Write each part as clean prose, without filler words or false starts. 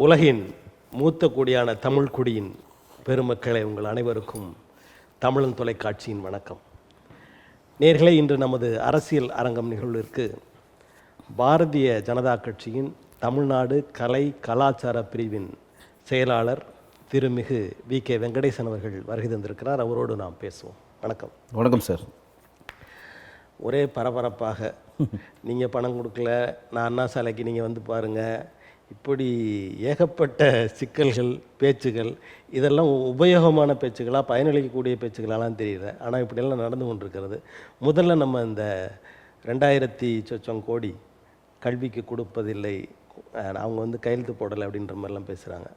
உலகின் மூத்த குடியான தமிழ் குடியின் பெருமக்களை உங்கள் அனைவருக்கும் தமிழன் தொலைக்காட்சியின் வணக்கம். நேர்களே, இன்று நமது அரசியல் அரங்கம் நிகழ்விற்கு பாரதிய ஜனதா கட்சியின் தமிழ்நாடு கலை கலாச்சார பிரிவின் செயலாளர் திருமிகு வி.கே. வெங்கடேசன் அவர்கள் வருகை தந்திருக்கிறார். அவரோடு நாம் பேசுவோம். வணக்கம். வணக்கம் சார். ஒரே பரபரப்பாக நீங்கள் பணம் கொடுக்கல, நான் அண்ணா சாலைக்கு நீங்கள் வந்து பாருங்கள், இப்படி ஏகப்பட்ட சிக்கல்கள், பேச்சுகள், இதெல்லாம் உபயோகமான பேச்சுக்களாக, பயனளிக்கக்கூடிய பேச்சுக்களாலாம் தெரியல. ஆனால் இப்படியெல்லாம் நடந்து கொண்டிருக்கிறது. முதல்ல நம்ம இந்த 2000 கோடி கல்விக்கு கொடுப்பதில்லை, அவங்க வந்து கையெழுத்து போடலை அப்படின்ற மாதிரிலாம் பேசுகிறாங்க.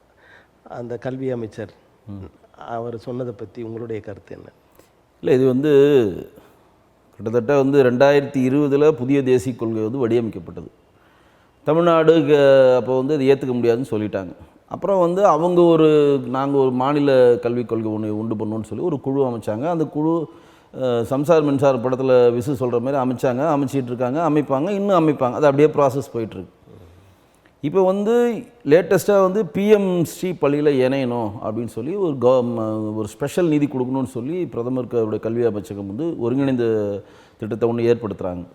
அந்த கல்வி அமைச்சர் அவர் சொன்னதை பற்றி உங்களுடைய கருத்து என்ன? இல்லை, இது வந்து கிட்டத்தட்ட 2020 புதிய தேசிய கொள்கை வடிவமைக்கப்பட்டது. தமிழ்நாடு அப்போ அது ஏற்றுக்க முடியாதுன்னு சொல்லிட்டாங்க. அப்புறம் அவங்க நாங்கள் ஒரு மாநில கல்விக் கொள்கை ஒன்று உண்டு பண்ணணும்னு சொல்லி ஒரு குழு அமைச்சாங்க. அந்த குழு சம்சார் மின்சார படத்தில் விசு சொல்கிற மாதிரி அமைச்சிட்டு இருக்காங்க, அமைப்பாங்க, இன்னும் அமைப்பாங்க. அது அப்படியே ப்ராசஸ் போயிட்டுருக்கு. இப்போ லேட்டஸ்ட்டாக பிஎம்ஸ்ரீ பள்ளியில் இணையணும் அப்படின்னு சொல்லி ஒரு ஸ்பெஷல் நிதி கொடுக்கணும்னு சொல்லி பிரதமருடைய கல்வி அமைச்சகம் ஒருங்கிணைந்த திட்டத்தை ஒன்று ஏற்படுத்துகிறாங்க.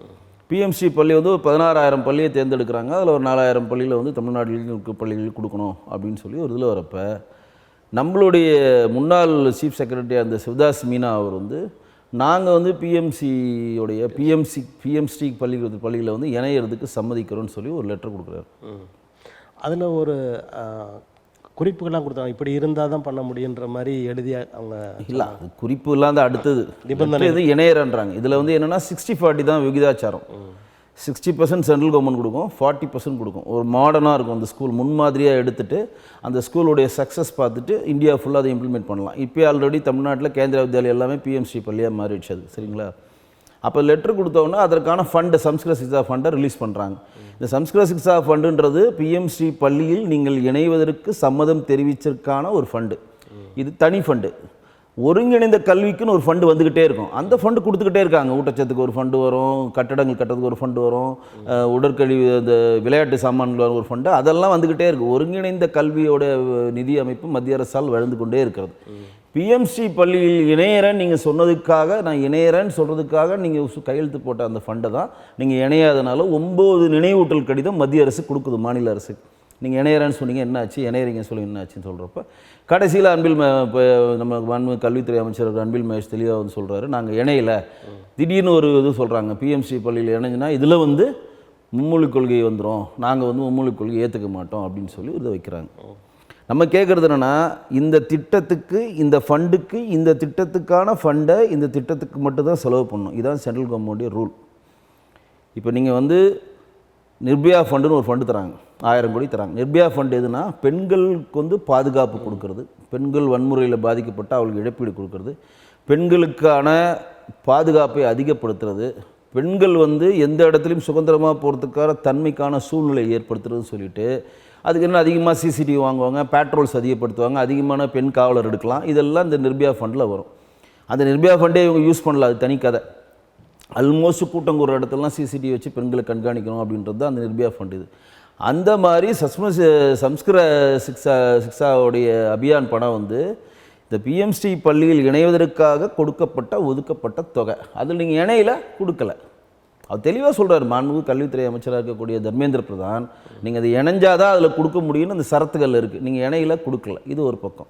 பிஎம்ஸ்ரீ பள்ளி ஒரு 16,000 பள்ளியை தேர்ந்தெடுக்கிறாங்க. அதில் ஒரு 4,000 பள்ளியில் தமிழ்நாட்டில் இருக்க பள்ளிகள் கொடுக்கணும் அப்படின்னு சொல்லி ஒரு இதில் வரப்போ, நம்மளுடைய முன்னாள் சீஃப் செக்ரட்டரி அந்த சிவதாஸ் மீனா அவர் நாங்கள் பிஎம்ஸ்ரீ பள்ளியில் இணையிறதுக்கு சம்மதிக்கிறோன்னு சொல்லி ஒரு லெட்டர் கொடுக்குறாரு. அதில் ஒரு குறிப்புகள்லாம் கொடுத்தாங்க, இப்படி இருந்தால் தான் பண்ண முடியுன்ற மாதிரி எழுதிய அவங்க. இல்லை, அது குறிப்பு இல்லாத அடுத்தது நிபந்தனை இது இணையறன்றாங்க. இதில் என்னென்னா 60-40 தான் விகிதாச்சாரம். 60% சென்ட்ரல் கவர்மெண்ட் கொடுக்கும், 40% கொடுக்கும். ஒரு மாடர்னாக இருக்கும் அந்த ஸ்கூல், முன்மாதிரியாக எடுத்துகிட்டு அந்த ஸ்கூலுடைய சக்ஸஸ் பார்த்துட்டு இந்தியா ஃபுல்லாக அதை இம்ப்ளிமெண்ட் பண்ணலாம். இப்போ ஆல்ரெடி தமிழ்நாட்டில் கேந்திர வித்யாலயா எல்லாமே பிஎம்ஸ்ரீ பள்ளியாக மாறிடுச்சு. அது சரிங்களா? அப்போ லெட்ரு கொடுத்தோன்னா அதற்கான ஃபண்டு, சம்ஸ்கிருத சிக்ஷா ஃபண்டை ரிலீஸ் பண்ணுறாங்க. இந்த சம்ஸ்கிருத சிக்ஷா ஃபண்டுன்றது பிஎம்ஸ்ரீ பள்ளியில் நீங்கள் இணைவதற்கு சம்மதம் தெரிவிச்சதுக்கான ஒரு ஃபண்டு. இது தனி ஃபண்டு. ஒருங்கிணைந்த கல்விக்குன்னு ஒரு ஃபண்டு வந்துக்கிட்டே இருக்கும். அந்த ஃபண்டு கொடுத்துக்கிட்டே இருக்காங்க. ஊட்டச்சத்துக்கு ஒரு ஃபண்டு வரும், கட்டடங்கள் கட்டுறதுக்கு ஒரு ஃபண்டு வரும், உடற்கல்வி, இந்த விளையாட்டு சாமான்கள் ஒரு ஃபண்டு, அதெல்லாம் வந்துக்கிட்டே இருக்குது. ஒருங்கிணைந்த கல்வியோட நிதி அமைப்பு மத்திய அரசால் வளர்ந்து கொண்டே இருக்கிறது. பிஎம்ஸ்ரீ பள்ளியில் இணையறேன்னு நீங்கள் சொன்னதுக்காக, நான் இணையறேன்னு சொல்கிறதுக்காக நீங்கள் கையெழுத்து போட்ட அந்த ஃபண்டை தான் நீங்கள் இணையாதனால 9 நினைவூட்டல் கடிதம் மத்திய அரசு கொடுக்குது மாநில அரசுக்கு. நீங்கள் இணையறேன்னு சொன்னீங்க, என்னாச்சு? இணையறீங்க சொல்லி என்னாச்சுன்னு சொல்கிறப்ப கடைசியில் இப்போ நம்ம கல்வித்துறை அமைச்சர் அன்பில் மகேஷ் தெளிவாக சொல்கிறாரு, நாங்கள் இணையலை. திடீர்னு ஒரு இது சொல்கிறாங்க, பிஎம்ஸ்ரீ பள்ளியில் இணைஞ்சுன்னா இதில் மும்மொழி கொள்கை வந்துடும், நாங்கள் மும்மொழி கொள்கை ஏற்றுக்க மாட்டோம் அப்படின்னு சொல்லி இதை வைக்கிறாங்க. நம்ம கேட்குறது என்னென்னா, இந்த திட்டத்துக்கு, இந்த ஃபண்டுக்கு, இந்த திட்டத்துக்கான ஃபண்டை இந்த திட்டத்துக்கு மட்டும்தான் செலவு பண்ணணும். இதுதான் சென்ட்ரல் கவர்மெண்ட்டுடைய ரூல். இப்போ நீங்கள் நிர்பயா ஃபண்டுன்னு ஒரு ஃபண்டு தராங்க, 1000 கோடி தராங்க. நிர்பயா ஃபண்டு எதுனா பெண்களுக்கு பாதுகாப்பு கொடுக்கறது, பெண்கள் வன்முறையில் பாதிக்கப்பட்ட அவங்களுக்கு இழப்பீடு கொடுக்கறது, பெண்களுக்கான பாதுகாப்பை அதிகப்படுத்துறது, பெண்கள் எந்த இடத்துலையும் சுதந்திரமாக போகிறதுக்கான தன்மைக்கான சூழ்நிலை ஏற்படுத்துறதுன்னு சொல்லிட்டு, அதுக்கு என்ன அதிகமாக சிசிடிவி வாங்குவாங்க, பேட்ரோல்ஸ் அதிகப்படுத்துவாங்க, அதிகமான பெண் காவலர் எடுக்கலாம். இதெல்லாம் இந்த நிர்பயா ஃபண்டில் வரும். அந்த நிர்பயா ஃபண்டே இவங்க யூஸ் பண்ணல, அது தனி கதை. ஆல்மோஸ்ட் கூட்டம் கூற இடத்துலலாம் சிசிடிவி வச்சு பெண்களை கண்காணிக்கணும் அப்படின்றது தான் அந்த நிர்பயா ஃபண்டு. இது அந்த மாதிரி சம்ஸ்கிருத சிக்ஷாவுடைய அபியான் பணம் இந்த பிஎம்ஸ்ரீ பள்ளியில் இணைவதற்காக ஒதுக்கப்பட்ட தொகை. அதில் நீங்கள் இணையில கொடுக்கல. அவர் தெளிவாக சொல்கிறார், மாண்புமிகு கல்வித்துறை அமைச்சராக இருக்கக்கூடிய தர்மேந்திர பிரதான், நீங்கள் அது இணைஞ்சாதான் அதில் கொடுக்க முடியும்னு அந்த சரத்துகள் இருக்குது. நீங்கள் இணையில கொடுக்கல. இது ஒரு பக்கம்.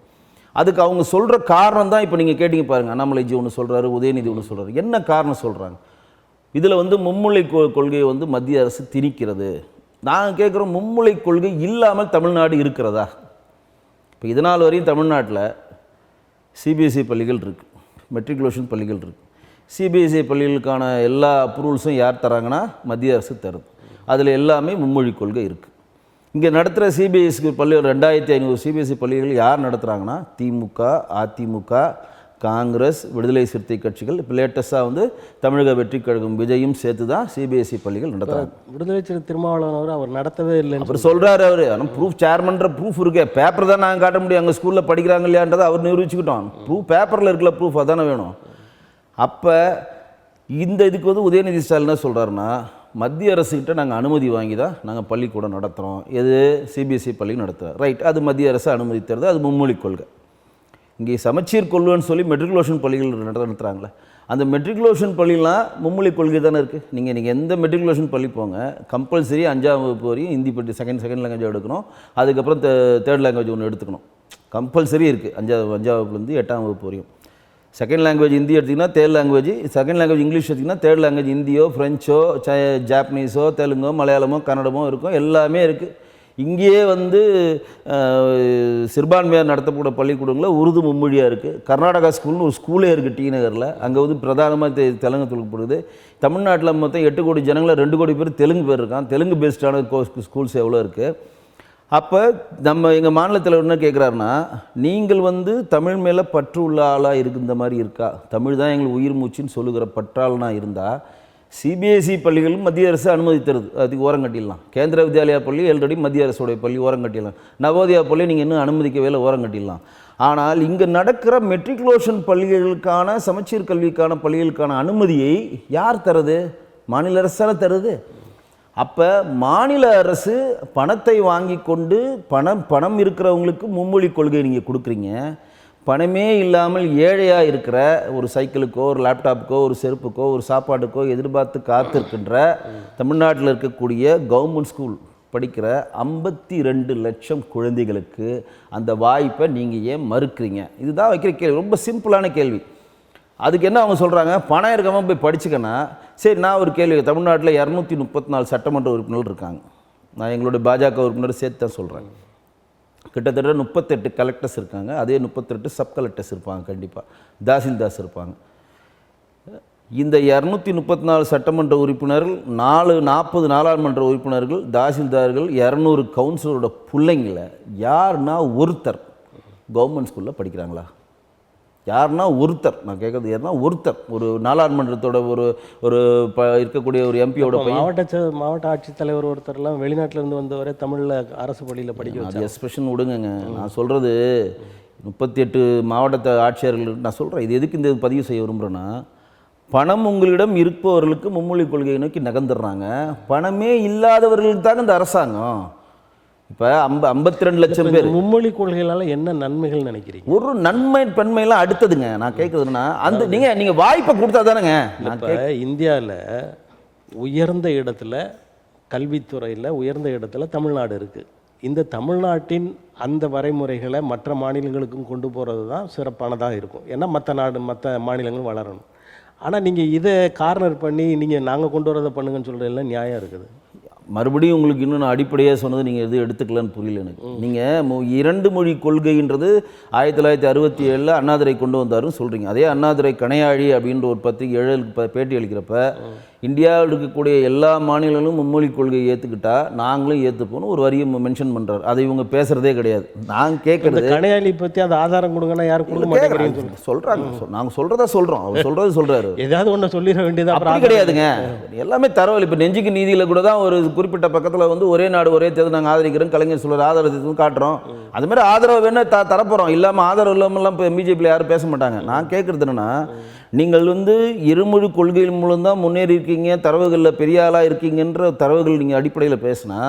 அதுக்கு அவங்க சொல்கிற காரணம் தான் இப்போ நீங்கள் கேட்டிங்க பாருங்கள். அண்ணாமலைஜி ஒன்று சொல்கிறாரு, உதயநிதி ஒன்று சொல்கிறாரு. என்ன காரணம் சொல்கிறாங்க? இதில் மும்மொழி கொள்கையை மத்திய அரசு திணிக்கிறது. நாங்கள் கேட்குறோம், மும்மொழி கொள்கை இல்லாமல் தமிழ்நாடு இருக்கிறதா? இப்போ இதனால் வரையும் தமிழ்நாட்டில் சிபிஎஸ்சி பள்ளிகள் இருக்குது, மெட்ரிகுலேஷன் பள்ளிகள் இருக்குது. சிபிஎஸ்சி பள்ளிகளுக்கான எல்லா அப்ரூவல்ஸும் யார் தராங்கன்னா மத்திய அரசு தருது. அதில் எல்லாமே மும்மொழி கொள்கை இருக்குது. இங்கே நடத்துகிற சிபிஎஸ்சி பள்ளிகள் 2500 சிபிஎஸ்சி பள்ளிகள் யார் நடத்துகிறாங்கன்னா திமுக, அதிமுக, காங்கிரஸ், விடுதலை சிறுத்தை கட்சிகள். இப்போ லேட்டஸ்ட்டாக தமிழக வெற்றி கழகம் விஜயும் சேர்த்து தான் சிபிஎஸ்சி பள்ளிகள் நடத்துகிறாங்க. விடுதலை சிறுத்தை திருமாவளவன் அவர் நடத்தவே இல்லை அவர் சொல்கிறாரு. ஆனால் ப்ரூஃப் சேர்மன்ற ப்ரூஃப் இருக்கே, பேப்பர் தான் நாங்கள் காட்ட முடியும். அங்கே ஸ்கூலில் படிக்கிறாங்க இல்லையான்றதை அவர் நிரூபிச்சுக்கிட்டோம். பேப்பரில் இருக்கல ப்ரூஃப் அதானே வேணும். அப்போ இந்த இதுக்கு உதயநிதி ஸ்டாலின் என்ன சொல்கிறாருன்னா, மத்திய அரசுக்கிட்ட நாங்கள் அனுமதி வாங்கி தான் நாங்கள் பள்ளிக்கூடம் நடத்துகிறோம். எது சிபிஎஸ்சி பள்ளி நடத்துகிறோம். ரைட், அது மத்திய அரசு அனுமதி தருது, அது மும்மொழி கொள்கை. இங்கே சமச்சீர் கொள்கைன்னு சொல்லி மெட்ரிகுலேஷன் பள்ளிகள் நடத்துகிறாங்களே, அந்த மெட்ரிகுலேஷன் பள்ளிலாம் மும்மொழி கொள்கை தானே இருக்குது. நீங்கள் எந்த மெட்ரிகுலேஷன் பள்ளி போங்க, கம்பல்சரி 5ஆம் வகுப்பு வரையும் ஹிந்தி பற்றி செகண்ட் லாங்குவேஜ் எடுக்கணும். அதுக்கப்புறம் தேர்ட் லாங்குவேஜ் ஒன்று எடுத்துக்கணும். கம்பல்சரி இருக்குது 5ஆம் வகுப்புலேருந்து 8ஆம் வகுப்பு வரையும். செகண்ட் லாங்குவேஜ் ஹிந்தி எடுத்திங்கன்னா third language, second language English எடுத்திங்கன்னா தேர்ட் லாங்குவேஜ் ஹிந்தியோ ஃப்ரெஞ்சோ ஜாப்பனீஸோ தெலுங்கோ மலையாளமோ கன்னடமோ இருக்கும், எல்லாமே இருக்குது. இங்கேயே சிறுபான்மையார் நடத்தக்கூடிய பள்ளிக்கூடங்களில் உருது மும்மொழியாக இருக்குது. கர்நாடகா ஸ்கூல்னு ஒரு ஸ்கூலே இருக்குது டி நகரில், அங்கே பிரதானமாக தெலுங்கு தொழில்படுது. தமிழ்நாட்டில் மொத்தம் 8 கோடி ஜனங்களில் 2 கோடி பேர் தெலுங்கு பேர் இருக்கான். தெலுங்கு பேஸ்டான ஸ்கூல்ஸ் எவ்வளோ இருக்குது. அப்போ நம்ம எங்கள் மாநிலத்தில் என்ன கேட்குறாருன்னா, நீங்கள் தமிழ் மேலே பற்று உள்ள ஆளாக இந்த மாதிரி இருக்கா, தமிழ் தான் எங்களுக்கு உயிர் மூச்சுன்னு சொல்லுகிற பற்றாளனா இருந்தால் சிபிஎஸ்சி பள்ளிகளும் மத்திய அரசு அனுமதி தருது, அதுக்கு ஓரம் கட்டிடலாம். கேந்திர வித்யாலயா பள்ளி ஆல்ரெடி மத்திய அரசுடைய பள்ளி, ஓரம் கட்டிடலாம். நவோதயா பள்ளி நீங்கள் இன்னும் அனுமதிக்கவே இல்லை, ஓரம் கட்டிடலாம். ஆனால் இங்கே நடக்கிற மெட்ரிகுலேஷன் பள்ளிகளுக்கான சமச்சீர் கல்விக்கான பள்ளிகளுக்கான அனுமதியை யார் தருது? மாநில அரசால தருது. அப்போ மாநில அரசு பணத்தை வாங்கி கொண்டு பணம் இருக்கிறவங்களுக்கு மும்மொழி கொள்கை நீங்கள் கொடுக்குறீங்க. பணமே இல்லாமல் ஏழையாக இருக்கிற ஒரு சைக்கிளுக்கோ ஒரு லேப்டாப்புக்கோ ஒரு செருப்புக்கோ ஒரு சாப்பாட்டுக்கோ எதிர்பார்த்து காத்திருக்கின்ற தமிழ்நாட்டில் இருக்கக்கூடிய கவர்மெண்ட் ஸ்கூல் படிக்கிற 52 லட்சம் குழந்தைகளுக்கு அந்த வாய்ப்பை நீங்கள் ஏன் மறுக்கிறீங்க? இதுதான் வைக்கிற கேள்வி, ரொம்ப சிம்பிளான கேள்வி. அதுக்கு என்ன அவங்க சொல்கிறாங்க, பணம் இருக்காமல் போய் படிச்சுக்கன்னா சரி. நான் ஒரு கேள்வி, தமிழ்நாட்டில் 234 சட்டமன்ற உறுப்பினர்கள் இருக்காங்க. நான் எங்களுடைய பாஜக உறுப்பினர் சேர்த்து தான் சொல்கிறேன். கிட்டத்தட்ட 38 கலெக்டர்ஸ் இருக்காங்க, அதே 38 சப் கலெக்டர்ஸ் இருப்பாங்க, கண்டிப்பாக தாசில்தார்ஸ் இருப்பாங்க. இந்த 234 சட்டமன்ற உறுப்பினர்கள் 40 நாடாளுமன்ற உறுப்பினர்கள் தாசில்தார்கள் 200 கவுன்சிலரோட பிள்ளைங்களை யாருன்னா ஒருத்தர் கவர்மெண்ட் ஸ்கூலில் படிக்கிறாங்களா? யாருன்னா ஒருத்தர், நான் கேட்குறது யாருன்னா ஒருத்தர், ஒரு நாடாளுமன்றத்தோட ஒரு இருக்கக்கூடிய ஒரு எம்பியோட மாவட்ட ஆட்சித்தலைவர் ஒருத்தர்லாம் வெளிநாட்டிலேருந்து வந்தவரை தமிழில் அரசு பள்ளியில் படிக்க அது எக்ஸ்பிரஷன் விடுங்க. நான் சொல்கிறது 38 மாவட்ட ஆட்சியர்கள் நான் சொல்கிறேன். இது எதுக்கு இந்த பதிவு செய்ய விரும்புகிறேன்னா, பணம் உங்களிடம் இருப்பவர்களுக்கு மும்மொழி கொள்கையை நோக்கி நகர்ந்துடுறாங்க. பணமே இல்லாதவர்களுக்கு தாங்க இந்த அரசாங்கம். இப்போ 52 லட்சம் பேர் மும்மொழி கொள்கைகளால் என்ன நன்மைகள் நினைக்கிறீங்க? ஒரு நன்மை பெண்மையெல்லாம் அடுத்ததுங்க. நான் கேட்குறதுன்னா அந்த நீங்கள் வாய்ப்பை கொடுத்தா தானேங்க. இப்போ இந்தியாவில் உயர்ந்த இடத்துல கல்வித்துறையில் உயர்ந்த இடத்துல தமிழ்நாடு இருக்குது. இந்த தமிழ்நாட்டின் அந்த வரைமுறைகளை மற்ற மாநிலங்களுக்கும் கொண்டு போகிறது தான் சிறப்பானதாக இருக்கும். ஏன்னா மற்ற மாநிலங்களும் வளரணும். ஆனால் நீங்கள் இதை கார்னர் பண்ணி நாங்கள் கொண்டு வரதை பண்ணுங்கன்னு சொல்கிறதெல்லாம் நியாயம் இருக்குது. மறுபடியும் உங்களுக்கு இன்னும் நான் அடிப்படையாக சொன்னது நீங்கள் எது எடுத்துக்கலன்னு புரியல எனக்கு. நீங்கள் 2 மொழி கொள்கைன்றது 1967 அண்ணாதுரை கொண்டு வந்தாருன்னு சொல்கிறீங்க. அதே அண்ணாதுரை கணையாழி அப்படின்ற ஒரு பத்திரிகை பேட்டி அளிக்கிறப்ப இந்தியாவில் இருக்கக்கூடிய எல்லா மாநிலங்களும் மும்மொழி கொள்கையை ஏற்றுக்கிட்டா நாங்களும் ஏற்றுப்போன்னு ஒரு வரியை மென்ஷன் பண்ணுறாரு. அதை இவங்க பேசுகிறதே கிடையாது. நாங்கள் கேட்குறது கணையாளி பற்றி அது ஆதாரம் கொடுங்கன்னா யாரும் கொடுக்க மாட்டேங்கிறீங்க சொல்கிறாங்க. நாங்கள் சொல்கிறதா சொல்கிறோம், அவர் சொல்கிறது சொல்கிறாரு. ஏதாவது ஒன்று சொல்லிட வேண்டியது அப்படி கிடையாதுங்க. எல்லாமே தரவல். இப்போ நெஞ்சுக்கு நீதியில் கூட தான் ஒரு குறிப்பிட்ட பக்கத்தில் ஒரே நாடு ஒரே தேர்தல் நாங்கள் ஆதரிக்கிறோம், கலைஞர் சொல்கிற ஆதரவு காட்டுறோம். அதுமாதிரி ஆதரவு வேணால் தரப்போகிறோம். இல்லாமல் ஆதரவு இல்லாமல்லாம் இப்போ பிஜேபியில் யாரும் பேச மாட்டாங்க. நான் கேட்குறது என்னென்னா, நீங்கள் இருமொழி கொள்கையின் மூலம் தான் முன்னேறி இருக்கீங்க, தரவுகளில் பெரிய ஆளாக இருக்கீங்கன்ற தரவுகள் நீங்கள் அடிப்படையில் பேசினா,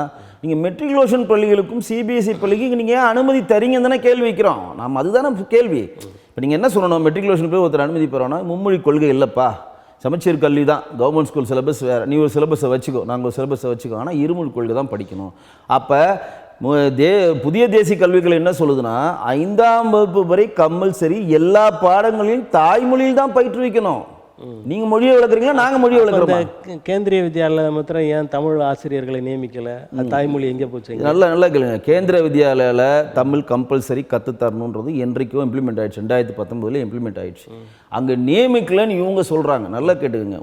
நீங்கள் மெட்ரிகுலேஷன் பள்ளிகளுக்கும் சிபிஎஸ்சி பள்ளிக்கும் நீங்கள் ஏன் அனுமதி தரீங்கன்னு தானே கேள்வி வைக்கிறோம். நாம் அதுதானே கேள்வி. இப்போ நீங்கள் என்ன சொல்லணும், மெட்ரிகுலேஷன் போய் ஒருத்தர் அனுமதி பெறோன்னா மும்மொழி கொள்கை இல்லைப்பா, சமச்சீர் கல்வி தான், கவர்மெண்ட் ஸ்கூல் சிலபஸ் வேறு, நீ ஒரு சிலபஸை வச்சுக்கோ, நாங்கள் ஒரு சிலபஸை வச்சுக்கோ, ஆனால் இருமொழி கொள்கை தான் படிக்கணும். அப்போ புதிய தேசிய கல்விகள் என்ன சொல்லுதுன்னா, 5ஆம் வகுப்பு வரை கம்பல்சரி எல்லா பாடங்களையும் தாய்மொழியில் தான் பயிற்றுவிக்கணும். நீங்க மொழியை வளர்க்குறீங்களா, நாங்க மொழியை வளர்க்குறோம்? கேந்திரிய வித்யாலயா மாத்திரம் ஏன் தமிழ் ஆசிரியர்களை நியமிக்கல? தாய்மொழி எங்கே போச்சு? நல்லா கேளுங்க. கேந்திர வித்யாலயாவில் தமிழ் கம்பல்சரி கற்றுத்தரணுன்றது என்றைக்கும் இம்ப்ளிமெண்ட் ஆயிடுச்சு. 2019 இம்ப்ளிமெண்ட் ஆயிடுச்சு. அங்கே நியமிக்கலன்னு இவங்க சொல்கிறாங்க. நல்லா கேட்டுக்கோங்க.